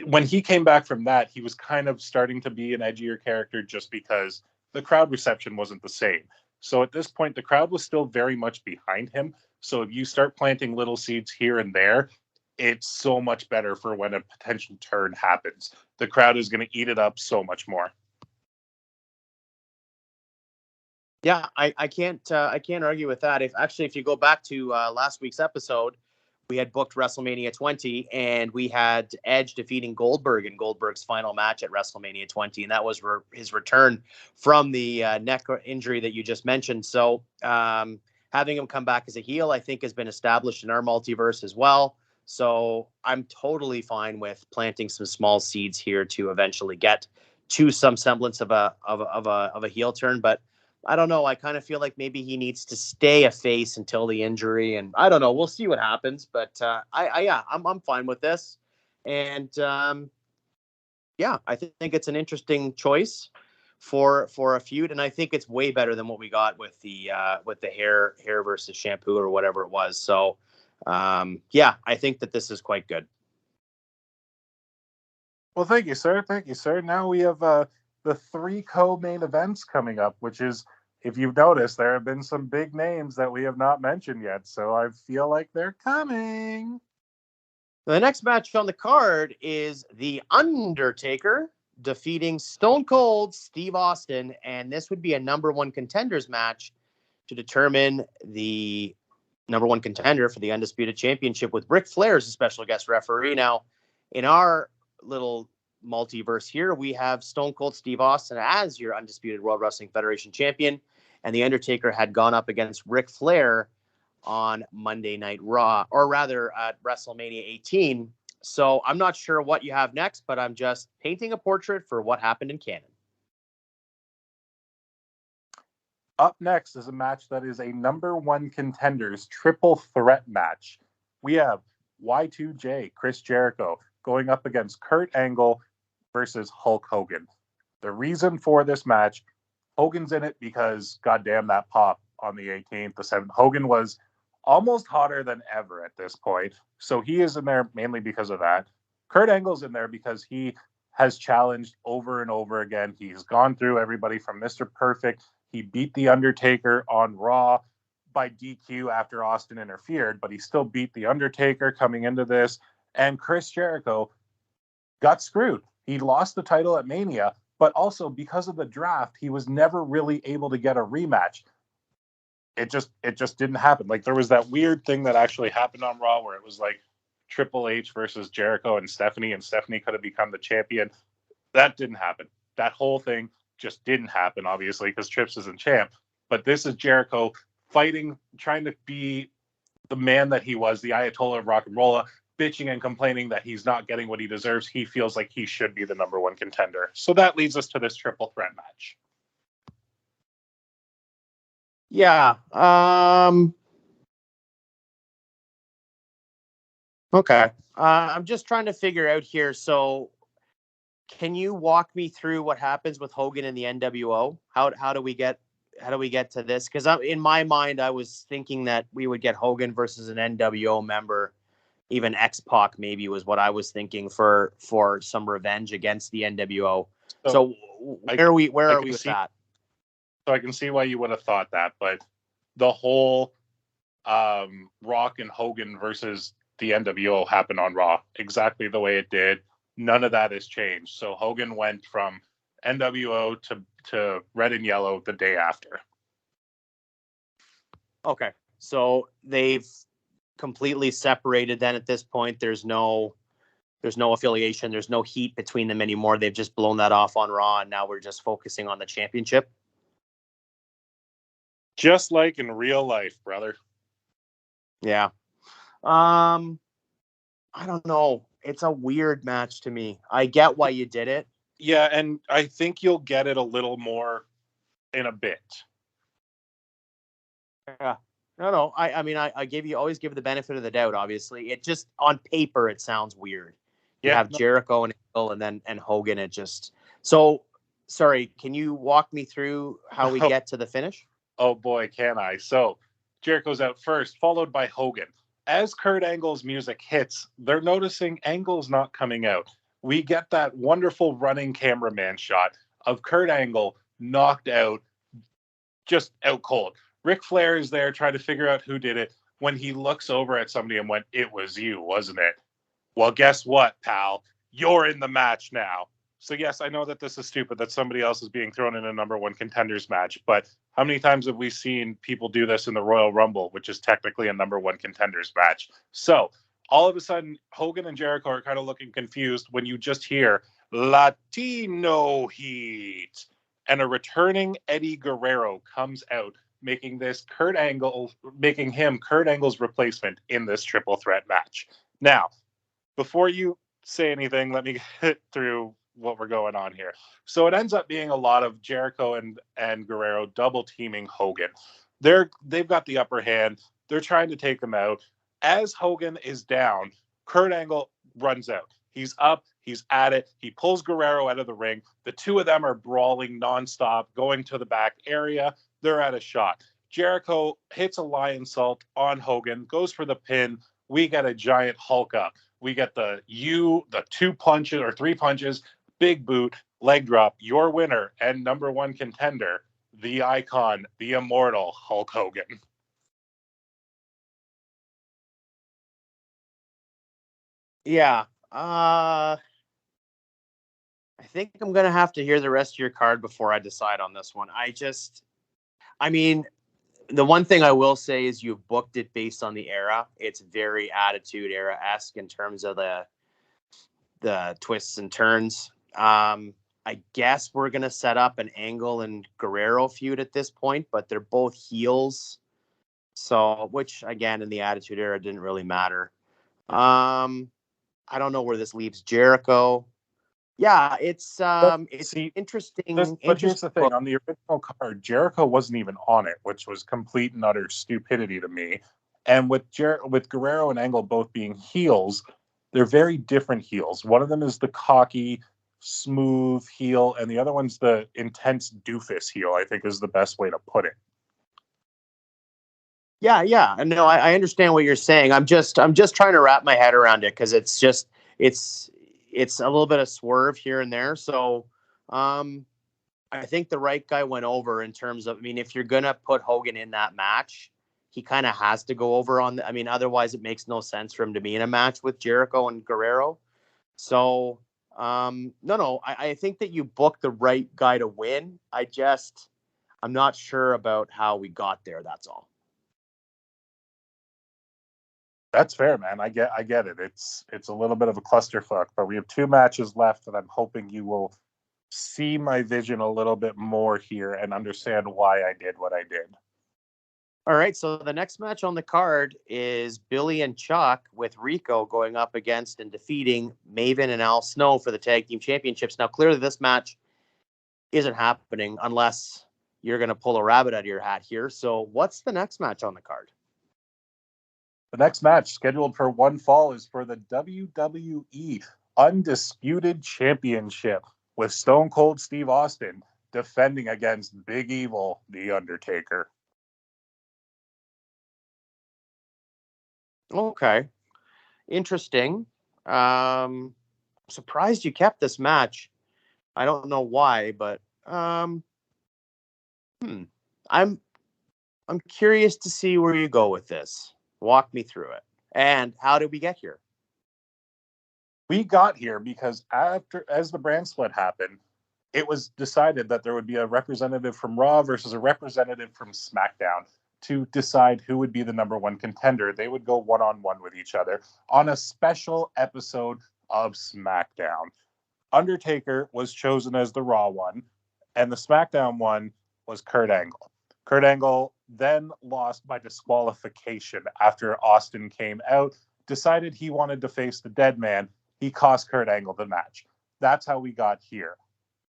when he came back from that, he was kind of starting to be an edgier character just because the crowd reception wasn't the same. So at this point, the crowd was still very much behind him. So if you start planting little seeds here and there, it's so much better for when a potential turn happens. The crowd is going to eat it up so much more. Yeah, I can't argue with that. If you go back to last week's episode, we had booked WrestleMania 20 and we had Edge defeating Goldberg in Goldberg's final match at WrestleMania 20, and that was his return from the neck injury that you just mentioned. So having him come back as a heel, I think, has been established in our multiverse as well. So I'm totally fine with planting some small seeds here to eventually get to some semblance of a heel turn, but I don't know. I kind of feel like maybe he needs to stay a face until the injury, and I don't know. We'll see what happens, but I'm fine with this, and I think it's an interesting choice for a feud, and I think it's way better than what we got with the hair versus shampoo or whatever it was. So I think that this is quite good. Well, thank you, sir. Thank you, sir. Now we have the 3 co-main events coming up, which is if you've noticed, there have been some big names that we have not mentioned yet, so I feel like they're coming. The next match on the card is The Undertaker defeating Stone Cold Steve Austin, and this would be a number one contenders match to determine the number one contender for the Undisputed Championship, with Ric Flair as a special guest referee. Now, in our little multiverse here, we have Stone Cold Steve Austin as your Undisputed World Wrestling Federation champion, and The Undertaker had gone up against Ric Flair on Monday Night Raw, or rather at WrestleMania 18. So I'm not sure what you have next, but I'm just painting a portrait for what happened in canon. Up next is a match that is a number one contenders triple threat match. We have Y2J, Chris Jericho, going up against Kurt Angle versus Hulk Hogan. The reason for this match, Hogan's in it because, goddamn, that pop on the 18th, the 7th. Hogan was almost hotter than ever at this point. So he is in there mainly because of that. Kurt Angle's in there because he has challenged over and over again. He's gone through everybody from Mr. Perfect. He beat The Undertaker on Raw by DQ after Austin interfered, but he still beat The Undertaker coming into this. And Chris Jericho got screwed. He lost the title at Mania, but also because of the draft, he was never really able to get a rematch. It just didn't happen. Like, there was that weird thing that actually happened on Raw where it was like Triple H versus Jericho and Stephanie could have become the champion. That didn't happen. That whole thing just didn't happen, obviously, because Trips isn't champ. But this is Jericho fighting, trying to be the man that he was, the Ayatollah of rock and roll, bitching and complaining that he's not getting what he deserves. He feels like he should be the number one contender. So that leads us to this triple threat match. Yeah. Okay. I'm just trying to figure out here. So can you walk me through what happens with Hogan and the NWO? How do we get to this? Because in my mind, I was thinking that we would get Hogan versus an NWO member. Even X-Pac maybe was what I was thinking for some revenge against the NWO. So where are we with that? So I can see why you would have thought that, but the whole Rock and Hogan versus the NWO happened on Raw exactly the way it did. None of that has changed. So Hogan went from NWO to red and yellow the day after. Okay. So they've completely separated then at this point. There's no affiliation. There's no heat between them anymore. They've just blown that off on Raw, and now we're just focusing on the championship. Just like in real life, brother. Yeah. I don't know. It's a weird match to me. I get why you did it. Yeah, and I think you'll get it a little more in a bit. Yeah. No. I mean, I always give the benefit of the doubt, obviously. It just, on paper, it sounds weird. You have Jericho and Angle and Hogan. It just... So, sorry, can you walk me through how we get to the finish? Oh boy, can I. So, Jericho's out first, followed by Hogan. As Kurt Angle's music hits, they're noticing Angle's not coming out. We get that wonderful running cameraman shot of Kurt Angle knocked out, just out cold. Ric Flair is there trying to figure out who did it when he looks over at somebody and went, "It was you, wasn't it?" Well, guess what, pal? You're in the match now. So yes, I know that this is stupid that somebody else is being thrown in a number one contenders match, but how many times have we seen people do this in the Royal Rumble, which is technically a number one contenders match? So all of a sudden, Hogan and Jericho are kind of looking confused when you just hear Latino Heat, and a returning Eddie Guerrero comes out, making Kurt Angle's replacement in this triple threat match. Now, before you say anything, let me get through what we're going on here. So it ends up being a lot of Jericho and Guerrero double teaming Hogan. They've got the upper hand. They're trying to take him out. As Hogan is down, Kurt Angle runs out. He's up. He's at it. He pulls Guerrero out of the ring. The two of them are brawling nonstop, going to the back area. They're at a shot. Jericho hits a lion salt on Hogan, goes for the pin. We get a giant Hulk up. We get the 2 punches or 3 punches, big boot, leg drop, your winner and number one contender, the icon, the immortal Hulk Hogan. Yeah. I think I'm going to have to hear the rest of your card before I decide on this one. I mean, the one thing I will say is you've booked it based on the era. It's very Attitude Era-esque in terms of the twists and turns. I guess we're going to set up an Angle and Guerrero feud at this point, but they're both heels. So, which again, in the Attitude Era didn't really matter. I don't know where this leaves Jericho. Yeah, it's interesting. But here's the thing: on the original card, Jericho wasn't even on it, which was complete and utter stupidity to me. And with Guerrero and Angle both being heels, they're very different heels. One of them is the cocky, smooth heel, and the other one's the intense doofus heel. I think is the best way to put it. Yeah. No, I understand what you're saying. I'm just trying to wrap my head around it because it's a little bit of swerve here and there. So I think the right guy went over in terms of, I mean, if you're gonna put Hogan in that match, he kind of has to go over on I mean, otherwise it makes no sense for him to be in a match with Jericho and Guerrero. So no, I think that you booked the right guy to win. I'm not sure about how we got there. That's all. That's fair, man. I get it. It's a little bit of a clusterfuck, but we have 2 matches left, and I'm hoping you will see my vision a little bit more here and understand why I did what I did. All right, so the next match on the card is Billy and Chuck with Rico going up against and defeating Maven and Al Snow for the tag team championships. Now, clearly this match isn't happening unless you're going to pull a rabbit out of your hat here. So what's the next match on the card? The next match scheduled for one fall is for the WWE Undisputed Championship with Stone Cold Steve Austin defending against Big Evil, The Undertaker. Okay. Interesting. Surprised you kept this match. I don't know why, but I'm curious to see where you go with this. Walk me through it. And how did we get here? We got here because as the brand split happened, it was decided that there would be a representative from Raw versus a representative from SmackDown to decide who would be the number 1 contender. They would go one-on-one with each other on a special episode of SmackDown. Undertaker was chosen as the Raw one, and the SmackDown one was Kurt Angle. Kurt Angle then lost by disqualification after Austin came out, decided he wanted to face the dead man. He cost Kurt Angle the match. That's how we got here.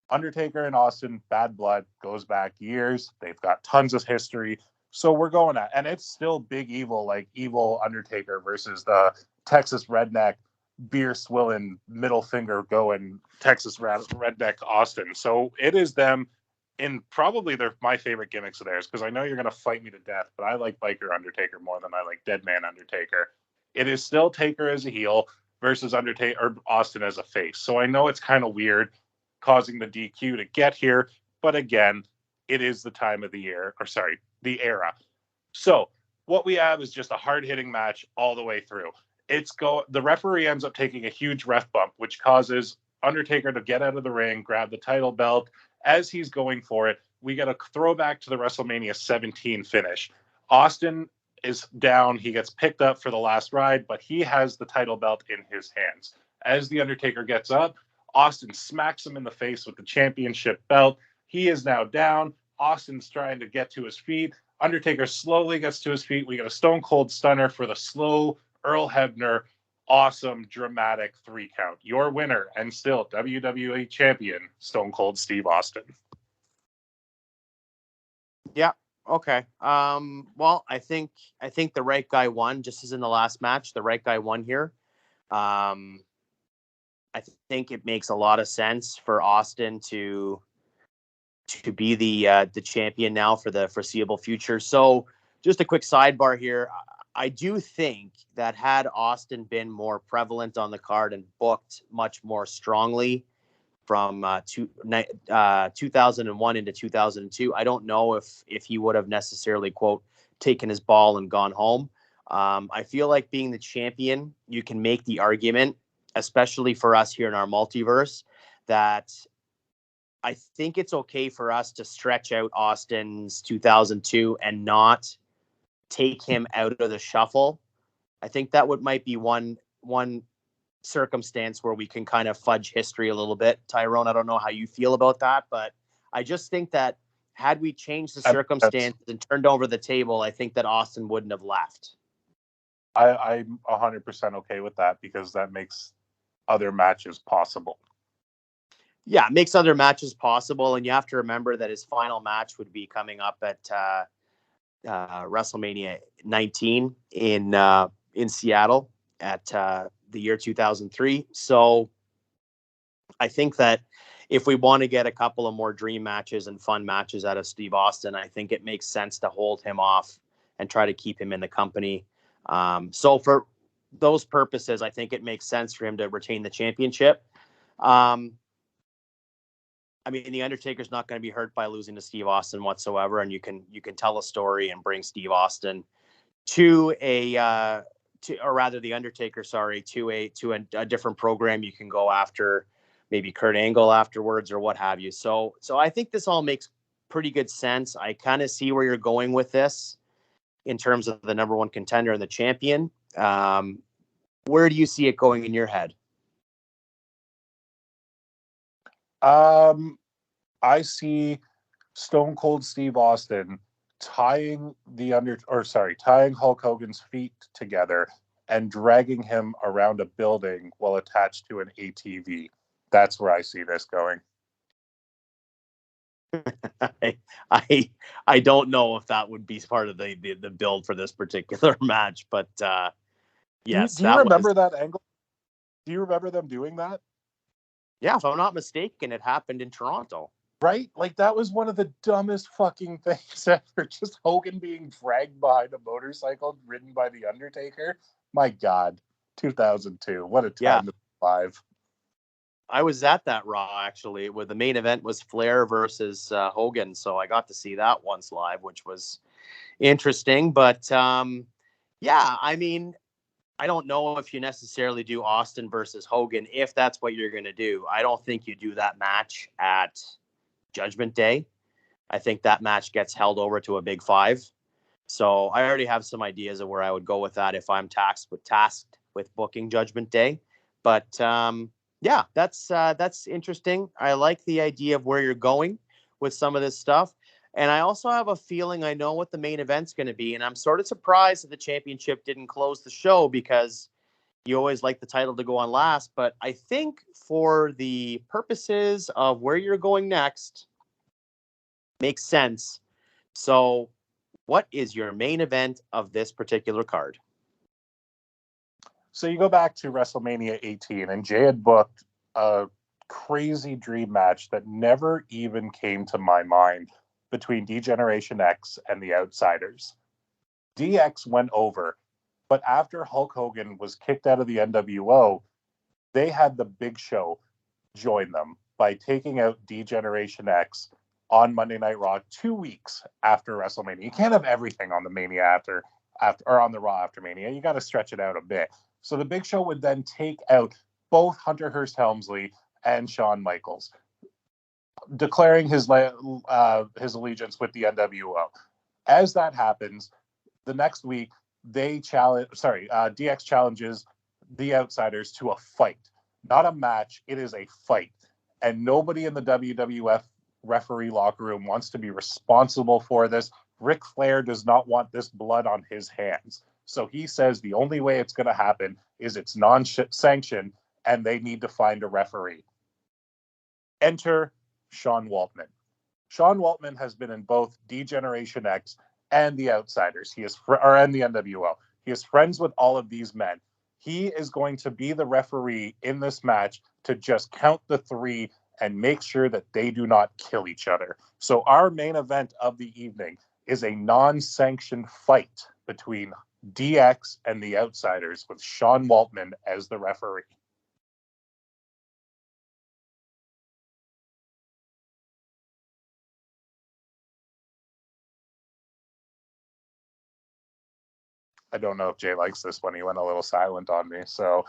Undertaker and Austin, bad blood, goes back years. They've got tons of history. So we're going at, and it's still Big Evil, like evil Undertaker versus the Texas redneck, beer swilling, middle finger going Texas redneck Austin. So it is them in probably my favorite gimmicks of theirs, because I know you're going to fight me to death, but I like Biker Undertaker more than I like Dead Man Undertaker. It is still Taker as a heel versus Undertaker or Austin as a face. So I know it's kind of weird causing the DQ to get here, but again, it is the time of the year, the era. So what we have is just a hard-hitting match all the way through. The referee ends up taking a huge ref bump, which causes Undertaker to get out of the ring, grab the title belt. As he's going for it, we get a throwback to the WrestleMania 17 finish. Austin is down. He gets picked up for the last ride, but he has the title belt in his hands. As the Undertaker gets up, Austin smacks him in the face with the championship belt. He is now down. Austin's trying to get to his feet. Undertaker slowly gets to his feet. We get a Stone Cold Stunner for the slow Earl Hebner. Awesome, dramatic 3 count. Your winner and still WWE champion, Stone Cold Steve Austin. Yeah. Okay. Well, I think the right guy won, just as in the last match. The right guy won here. I think it makes a lot of sense for Austin to be the champion now for the foreseeable future. So, just a quick sidebar here. I do think that had Austin been more prevalent on the card and booked much more strongly, from 2001 into 2002. I don't know if he would have necessarily, quote, taken his ball and gone home. I feel like being the champion, you can make the argument, especially for us here in our multiverse, that I think it's okay for us to stretch out Austin's 2002 and not take him out of the shuffle. I think that might be one circumstance where we can kind of fudge history a little bit. Tyrone, I don't know how you feel about that, but I just think that had we changed the circumstance and turned over the table, I think that Austin wouldn't have left. I'm 100% okay with that because that makes other matches possible. Yeah, it makes other matches possible, and you have to remember that his final match would be coming up at WrestleMania 19 in Seattle at the year 2003. So I think that if we want to get a couple of more dream matches and fun matches out of Steve Austin, I think it makes sense to hold him off and try to keep him in the company. So for those purposes, I think it makes sense for him to retain the championship. I mean, the Undertaker's not going to be hurt by losing to Steve Austin whatsoever, and you can tell a story and bring Steve Austin to the Undertaker, to a different program. You can go after maybe Kurt Angle afterwards or what have you. So I think this all makes pretty good sense. I kind of see where you're going with this in terms of the number one contender and the champion. Where do you see it going in your head? I see Stone Cold Steve Austin tying Hulk Hogan's feet together and dragging him around a building while attached to an ATV. That's where I see this going. I don't know if that would be part of the build for this particular match, but yes. Do you remember that angle? Do you remember them doing that? Yeah, if I'm not mistaken, it happened in Toronto. Right? Like, that was one of the dumbest fucking things ever. Just Hogan being dragged behind a motorcycle ridden by The Undertaker. My God. 2002. What a time to be alive. I was at that Raw, actually, where the main event was Flair versus Hogan. So I got to see that once live, which was interesting. But, yeah, I mean, I don't know if you necessarily do Austin versus Hogan, if that's what you're going to do. I don't think you do that match at Judgment Day. I think that match gets held over to a Big Five. So I already have some ideas of where I would go with that if I'm tasked with booking Judgment Day. But yeah, that's interesting. I like the idea of where you're going with some of this stuff. And I also have a feeling I know what the main event's going to be. And I'm sort of surprised that the championship didn't close the show because you always like the title to go on last. But I think for the purposes of where you're going next, makes sense. So what is your main event of this particular card? So you go back to WrestleMania 18, and Jay had booked a crazy dream match that never even came to my mind between D-Generation X and the Outsiders. DX went over, but after Hulk Hogan was kicked out of the NWO, they had the Big Show join them by taking out D-Generation X on Monday Night Raw 2 weeks after WrestleMania. You can't have everything on the Mania after or on the Raw after Mania. You got to stretch it out a bit. So the Big Show would then take out both Hunter Hearst Helmsley and Shawn Michaels, declaring his allegiance with the NWO. As that happens, the next week DX challenges the Outsiders to a fight, not a match. It is a fight, and nobody in the WWF referee locker room wants to be responsible for this. Ric Flair does not want this blood on his hands. So he says the only way it's going to happen is it's non-sanctioned, and they need to find a referee. Enter Sean Waltman. Sean Waltman has been in both D-Generation X and the Outsiders. And the NWO. He is friends with all of these men. He is going to be the referee in this match to just count the three and make sure that they do not kill each other. So our main event of the evening is a non-sanctioned fight between DX and the Outsiders with Sean Waltman as the referee. I don't know if Jay likes this one. He went a little silent on me. So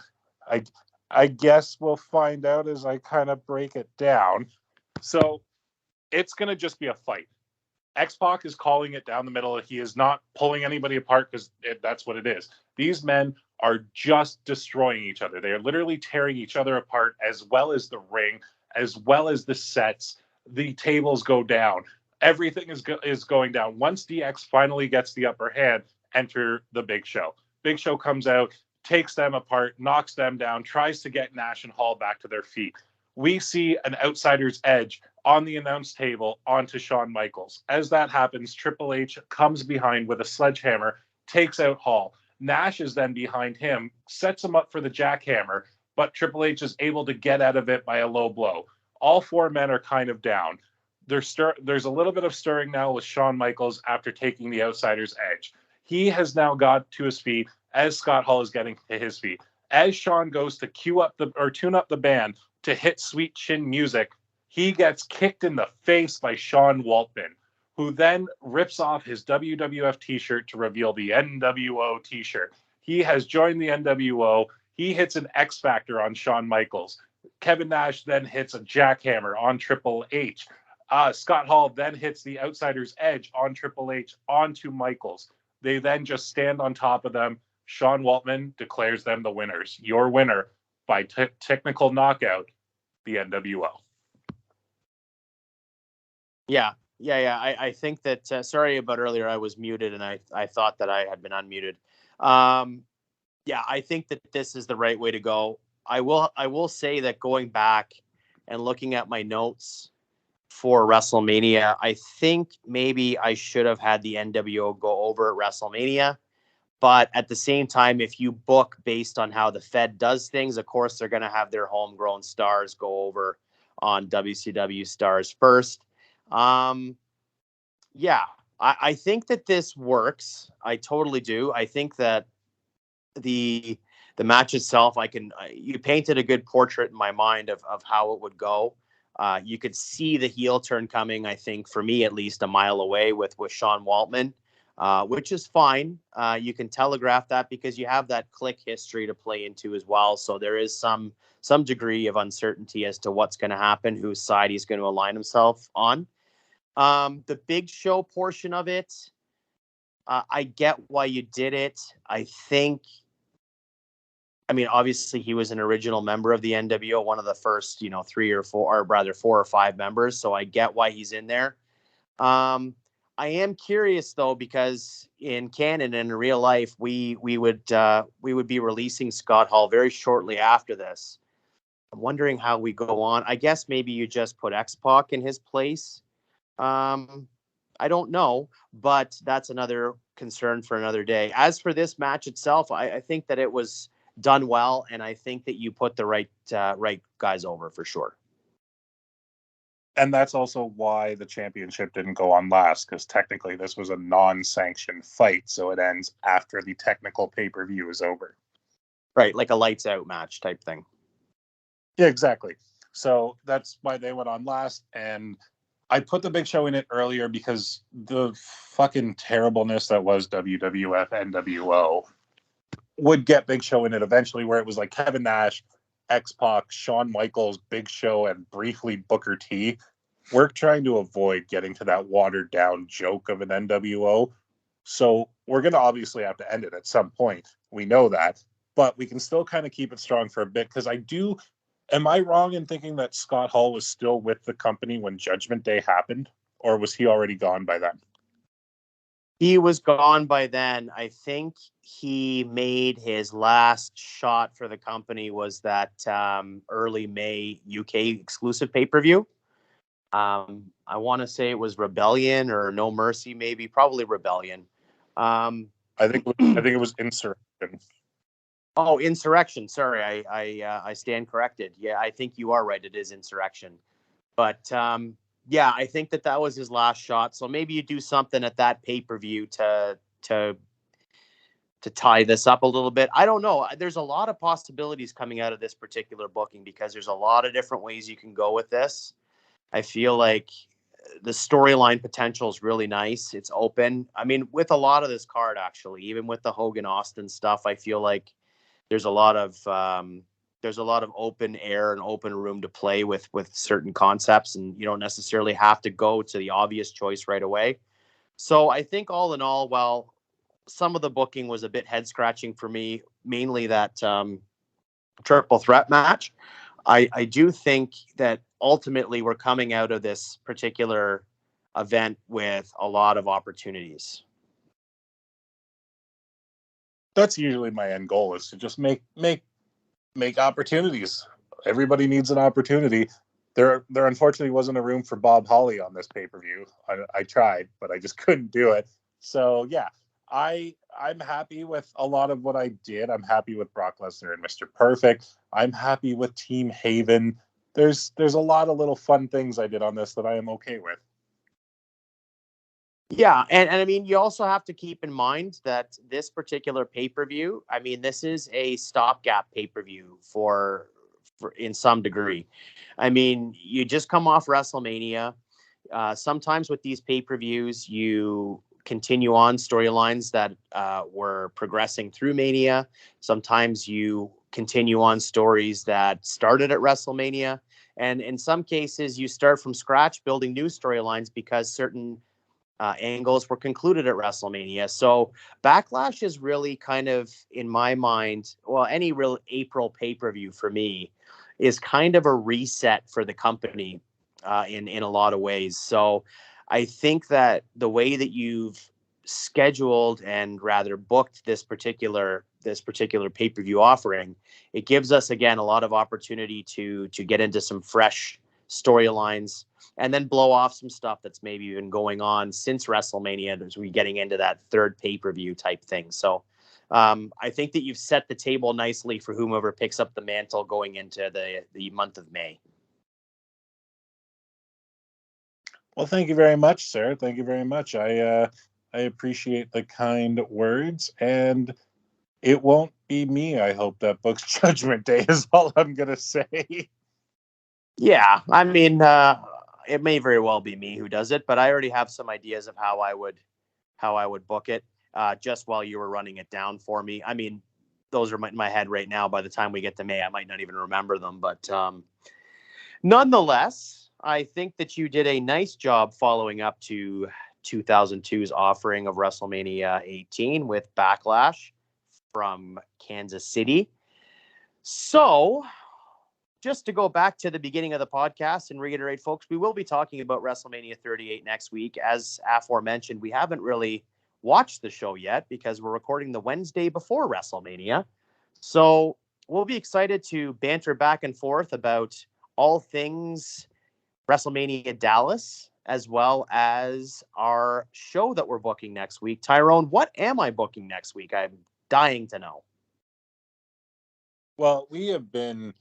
I guess we'll find out as I kind of break it down. So it's going to just be a fight. X-Pac is calling it down the middle. He is not pulling anybody apart because that's what it is. These men are just destroying each other. They are literally tearing each other apart, as well as the ring, as well as the sets. The tables go down. Everything is going down. Once DX finally gets the upper hand, enter the Big Show. Big Show comes out, takes them apart, knocks them down, tries to get Nash and Hall back to their feet. We see an outsider's edge on the announce table onto Shawn Michaels. As that happens, Triple H comes behind with a sledgehammer, takes out Hall. Nash is then behind him, sets him up for the jackhammer, but Triple H is able to get out of it by a low blow. All four men are kind of down. There's a little bit of stirring now with Shawn Michaels after taking the outsider's edge. He has now got to his feet as Scott Hall is getting to his feet. As Shawn goes to tune up the band to hit Sweet Chin Music, he gets kicked in the face by Sean Waltman, who then rips off his WWF t-shirt to reveal the NWO t-shirt. He has joined the NWO. He hits an X Factor on Shawn Michaels. Kevin Nash then hits a jackhammer on Triple H. Scott Hall then hits the outsider's edge on Triple H onto Michaels. They then just stand on top of them. Sean Waltman declares them the winners. Your winner by technical knockout, the NWO. Yeah. I think that, sorry about earlier, I was muted and I thought that I had been unmuted. I think that this is the right way to go. I will say that going back and looking at my notes for WrestleMania, I think maybe I should have had the NWO go over at WrestleMania. But at the same time, if you book based on how the Fed does things, of course, they're going to have their homegrown stars go over on WCW stars first. I think that this works. I totally do. I think that the match itself, you painted a good portrait in my mind of how it would go. You could see the heel turn coming, I think, for me at least, a mile away with Sean Waltman. Which is fine. You can telegraph that because you have that click history to play into as well. So there is some degree of uncertainty as to what's going to happen, whose side he's going to align himself on. The Big Show portion of it, I get why you did it. Obviously he was an original member of the NWO, one of the first, 4 or 5 members. So I get why he's in there. I am curious though, because in canon and in real life, we would be releasing Scott Hall very shortly after this. I'm wondering how we go on. I guess maybe you just put X-Pac in his place. I don't know, but that's another concern for another day. As for this match itself, I think that it was done well, and I think that you put the right guys over for sure. And that's also why the championship didn't go on last, because technically this was a non-sanctioned fight, so it ends after the technical pay-per-view is over. Right, like a lights out match type thing. Yeah, exactly. So that's why they went on last, and I put the Big Show in it earlier because the fucking terribleness that was WWF NWO would get Big Show in it eventually, where it was like Kevin Nash, X-Pac, Shawn Michaels, Big Show, and briefly Booker T. We're trying to avoid getting to that watered down joke of an NWO. So we're going to obviously have to end it at some point. We know that, but we can still kind of keep it strong for a bit, because am I wrong in thinking that Scott Hall was still with the company when Judgment Day happened, or was he already gone by then? He was gone by then. I think he made his last shot for the company was that early May UK exclusive pay-per-view. I want to say it was Rebellion or No Mercy, maybe, probably Rebellion. I think it was Insurrection. Oh, Insurrection. Sorry, I stand corrected. Yeah, I think you are right. It is Insurrection. But I think that was his last shot. So maybe you do something at that pay-per-view to tie this up a little bit. I don't know. There's a lot of possibilities coming out of this particular booking because there's a lot of different ways you can go with this. I feel like the storyline potential is really nice. It's open. I mean, with a lot of this card, actually, even with the Hogan Austin stuff, I feel like there's a lot of open air and open room to play with certain concepts, and you don't necessarily have to go to the obvious choice right away. So I think all in all, while some of the booking was a bit head scratching for me, mainly that triple threat match, I do think that ultimately we're coming out of this particular event with a lot of opportunities. That's usually my end goal, is to just make opportunities. Everybody needs an opportunity. There unfortunately wasn't a room for Bob Holly on this pay-per-view. I tried, but I just couldn't do it. So yeah, I'm happy with a lot of what I did. I'm happy with Brock Lesnar and Mr. Perfect. I'm happy with Team Haven. There's a lot of little fun things I did on this that I am okay with. Yeah, and I mean, you also have to keep in mind that this particular pay-per-view, I mean, this is a stopgap pay-per-view for in some degree. I mean, you just come off WrestleMania. Sometimes with these pay-per-views, you continue on storylines that were progressing through Mania. Sometimes you continue on stories that started at WrestleMania. And in some cases, you start from scratch building new storylines because certain angles were concluded at WrestleMania. So Backlash is really kind of, in my mind, well, any real April pay-per-view for me is kind of a reset for the company in a lot of ways. So I think that the way that you've scheduled and rather booked this particular pay-per-view offering, it gives us again a lot of opportunity to get into some fresh storylines and then blow off some stuff that's maybe been going on since WrestleMania as we're getting into that third pay-per-view type thing. So I think that you've set the table nicely for whomever picks up the mantle going into the month of May. Well, thank you very much, sir. Thank you very much. I appreciate the kind words, and it won't be me, I hope, that books Judgment Day is all I'm going to say. Yeah, I mean, it may very well be me who does it, but I already have some ideas of how I would book it. Just while you were running it down for me, I mean, those are in my head right now. By the time we get to May, I might not even remember them. But nonetheless, I think that you did a nice job following up to 2002's offering of WrestleMania 18 with Backlash from Kansas City. So, just to go back to the beginning of the podcast and reiterate, folks, we will be talking about WrestleMania 38 next week. As aforementioned, we haven't really watched the show yet because we're recording the Wednesday before WrestleMania. So we'll be excited to banter back and forth about all things WrestleMania Dallas, as well as our show that we're booking next week. Tyrone, what am I booking next week? I'm dying to know. Well, we have been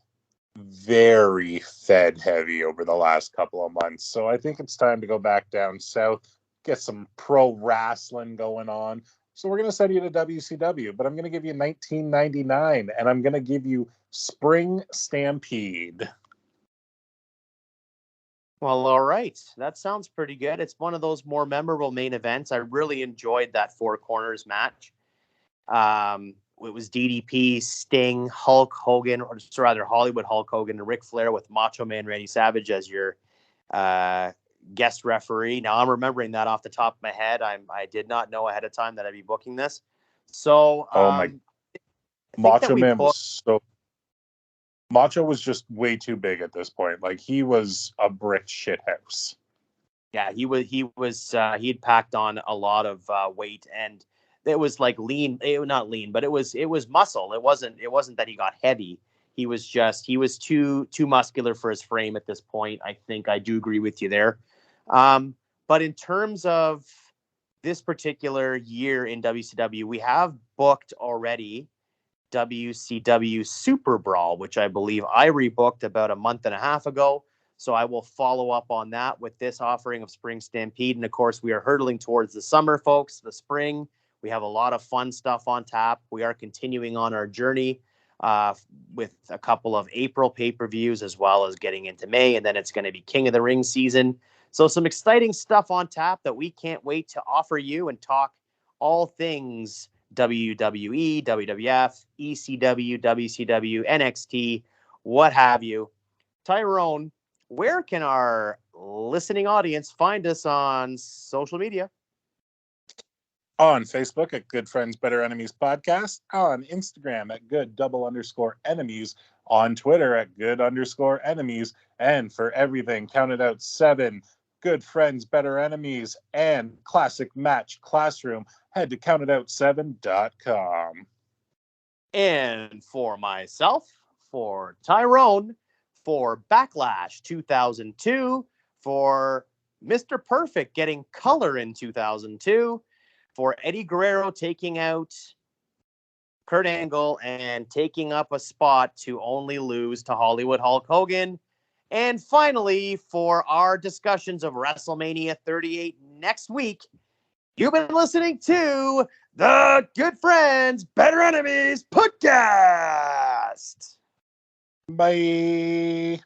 very Fed heavy over the last couple of months, so I think it's time to go back down south, get some pro wrestling going on. So we're going to send you to WCW, but I'm going to give you 1999, and I'm going to give you Spring Stampede. Well, all right. That sounds pretty good. It's one of those more memorable main events. I really enjoyed that Four Corners match. It was DDP, Sting, Hulk Hogan, or rather Hollywood Hulk Hogan, and Ric Flair with Macho Man Randy Savage as your guest referee. Now, I'm remembering that off the top of my head. I did not know ahead of time that I'd be booking this. So, Macho Man Macho was just way too big at this point. Like, he was a brick shithouse. Yeah, he'd packed on a lot of weight, and it was like lean, not lean, but it was muscle. It wasn't that he got heavy. He was too muscular for his frame at this point. I think I do agree with you there. But in terms of this particular year in WCW, we have booked already WCW Super Brawl, which I believe I rebooked about a month and a half ago. So I will follow up on that with this offering of Spring Stampede. And of course, we are hurtling towards the summer, folks, the spring. We have a lot of fun stuff on tap. We are continuing on our journey with a couple of April pay-per-views, as well as getting into May. And then it's going to be King of the Ring season. So some exciting stuff on tap that we can't wait to offer you and talk all things WWE, WWF, ECW, WCW, NXT, what have you. Tyrone, where can our listening audience find us on social media? On Facebook at Good Friends Better Enemies Podcast, on Instagram at good_enemies, on Twitter at good_enemies, and for everything counted out 7 Good Friends Better Enemies and Classic Match Classroom, head to countedout7.com. And for myself, for Tyrone, for Backlash 2002, for Mr. Perfect getting color in 2002, for Eddie Guerrero taking out Kurt Angle and taking up a spot to only lose to Hollywood Hulk Hogan. And finally, for our discussions of WrestleMania 38 next week, you've been listening to the Good Friends, Better Enemies podcast. Bye.